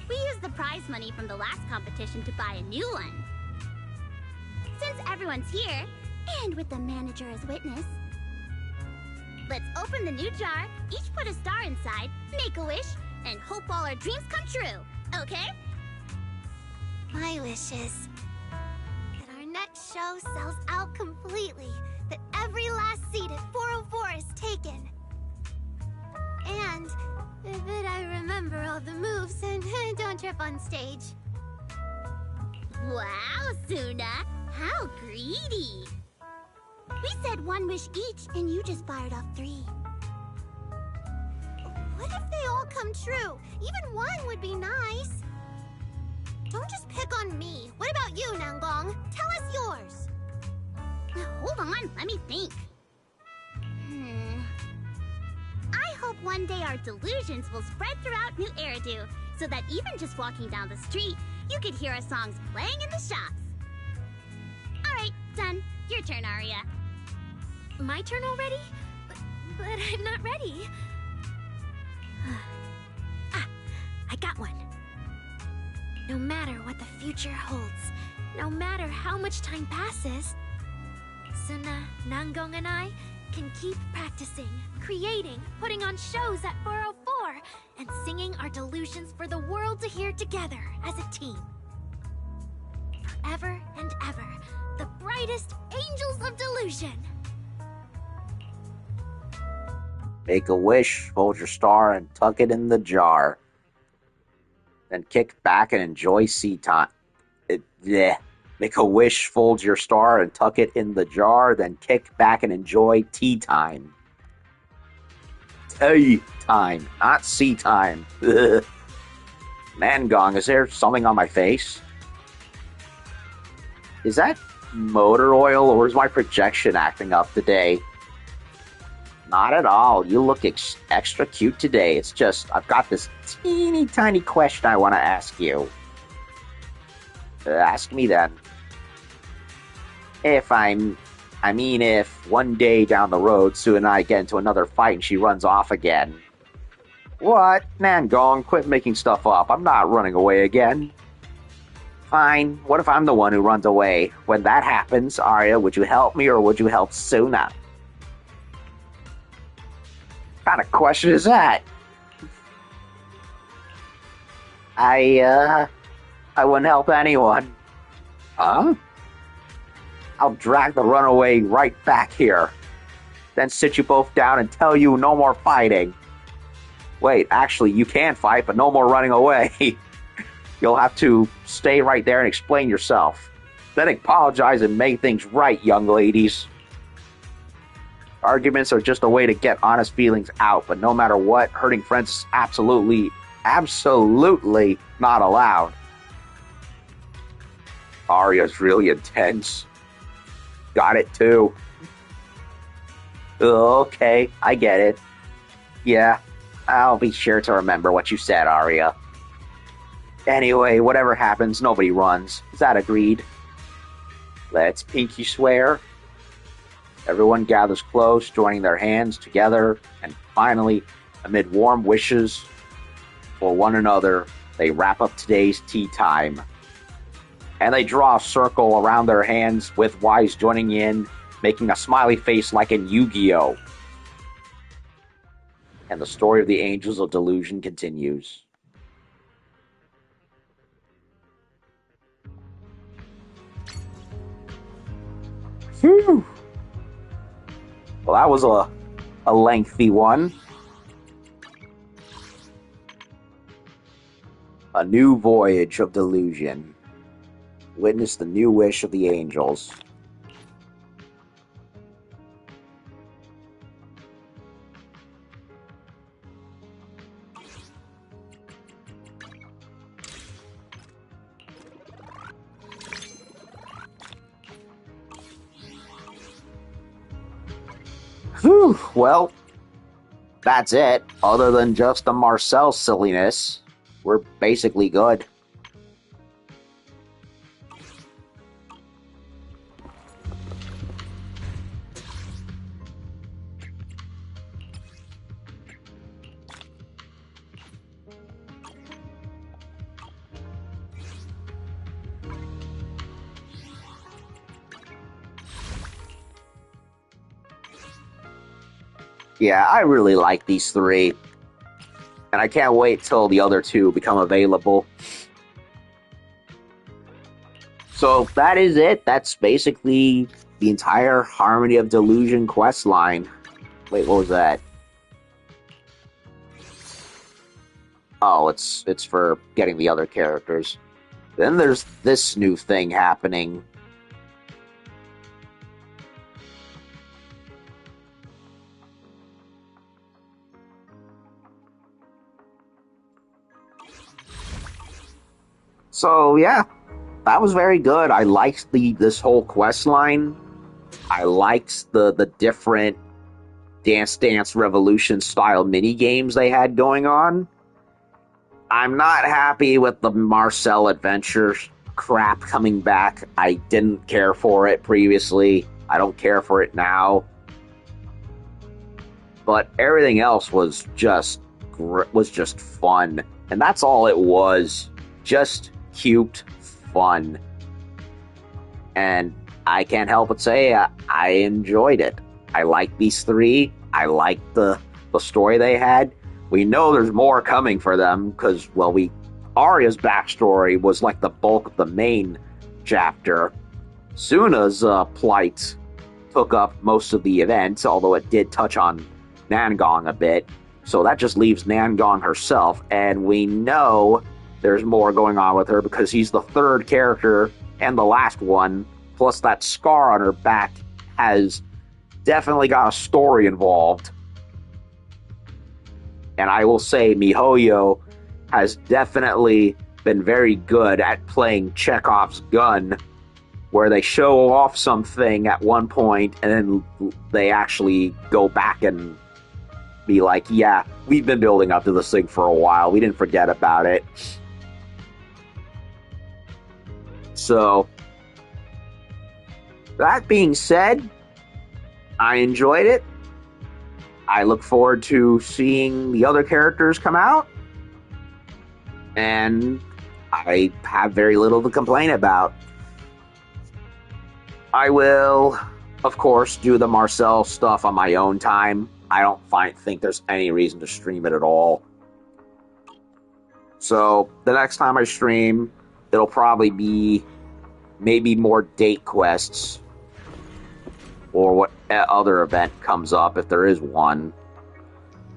We used the prize money from the last competition to buy a new one. Since everyone's here, and with the manager as witness, let's open the new jar, each put a star inside, make a wish, and hope all our dreams come true, okay? My wish is that our next show sells out completely, that every last seat at 404 is taken. And that I remember all the moves and don't trip on stage. Wow, Suna! How greedy! We said one wish each, and you just fired off 3. What if they all come true? Even one would be nice. Don't just pick on me. What about you, Nangong? Tell us yours. Hold on, let me think. I hope one day our delusions will spread throughout New Eridu, so that even just walking down the street, you could hear our songs playing in the shops. Alright, done. Your turn, Arya. My turn already? But I'm not ready. I got one. No matter what the future holds, no matter how much time passes, Suna, Nangong, and I can keep practicing, creating, putting on shows at 404, and singing our delusions for the world to hear together as a team. Forever and ever, the brightest angels of delusion. Make a wish, hold your star, and tuck it in the jar. Then kick back and enjoy tea time. Make a wish, fold your star, and tuck it in the jar. Then kick back and enjoy tea time. Tea time, not sea time. Ugh. Nangong, is there something on my face? Is that motor oil, or is my projection acting up today? Not at all. You look extra cute today. It's just, I've got this teeny tiny question I want to ask you. Ask me then. If one day down the road, Sue and I get into another fight and she runs off again. What? Nangong, quit making stuff up. I'm not running away again. Fine. What if I'm the one who runs away? When that happens, Arya, would you help me or would you help Suna? What kind of question is that? I wouldn't help anyone. Huh? I'll drag the runaway right back here. Then sit you both down and tell you no more fighting. Wait, actually, you can fight, but no more running away. You'll have to stay right there and explain yourself. Then apologize and make things right, young ladies. Arguments are just a way to get honest feelings out, but no matter what, hurting friends is absolutely not allowed. Arya's really intense. Got it too. Okay, I get it. Yeah, I'll be sure to remember what you said, Arya. Anyway, whatever happens, nobody runs. Is that agreed? Let's pinky swear. Everyone gathers close, joining their hands together, and finally, amid warm wishes for one another, they wrap up today's tea time. And they draw a circle around their hands with Wise joining in making a smiley face like in Yu-Gi-Oh! And the story of the Angels of Delusion continues. Phew! Well, that was a lengthy one. A new voyage of delusion. Witness the new wish of the angels. Whew, well, that's it. Other than just the Marcel silliness, we're basically good. Yeah, I really like these three. And I can't wait till the other two become available. So that is it. That's basically the entire Harmony of Delusion quest line. Wait, what was that? Oh, it's for getting the other characters. Then there's this new thing happening. So yeah, that was very good. I liked this whole quest line. I liked the different Dance Dance Revolution style mini games they had going on. I'm not happy with the Marcel Adventure crap coming back. I didn't care for it previously. I don't care for it now. But everything else was just fun, and that's all it was. Just cute fun. And I can't help but say I enjoyed it. I like these three. I like the story they had. We know there's more coming for them because, well, Arya's backstory was like the bulk of the main chapter. Suna's plight took up most of the event, although it did touch on Nangong a bit. So that just leaves Nangong herself, and we know there's more going on with her because he's the third character and the last one, plus that scar on her back has definitely got a story involved. And I will say MiHoYo has definitely been very good at playing Chekhov's gun, where they show off something at one point and then they actually go back and be like, yeah, we've been building up to this thing for a while. We didn't forget about it. So, that being said, I enjoyed it. I look forward to seeing the other characters come out. And I have very little to complain about. I will, of course, do the Marcel stuff on my own time. I don't think there's any reason to stream it at all. So, the next time I stream, it'll probably be maybe more date quests or what other event comes up if there is one.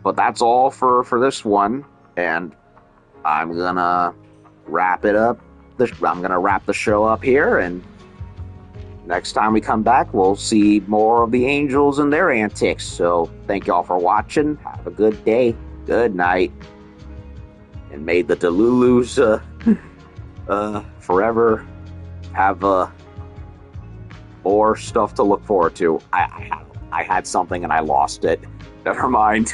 But that's all for this one, and I'm gonna wrap it up. I'm gonna wrap the show up here, and next time we come back, we'll see more of the angels and their antics. So thank y'all for watching. Have a good day, good night, and may the Delulus forever have more stuff to look forward to. I had something and I lost it. Never mind.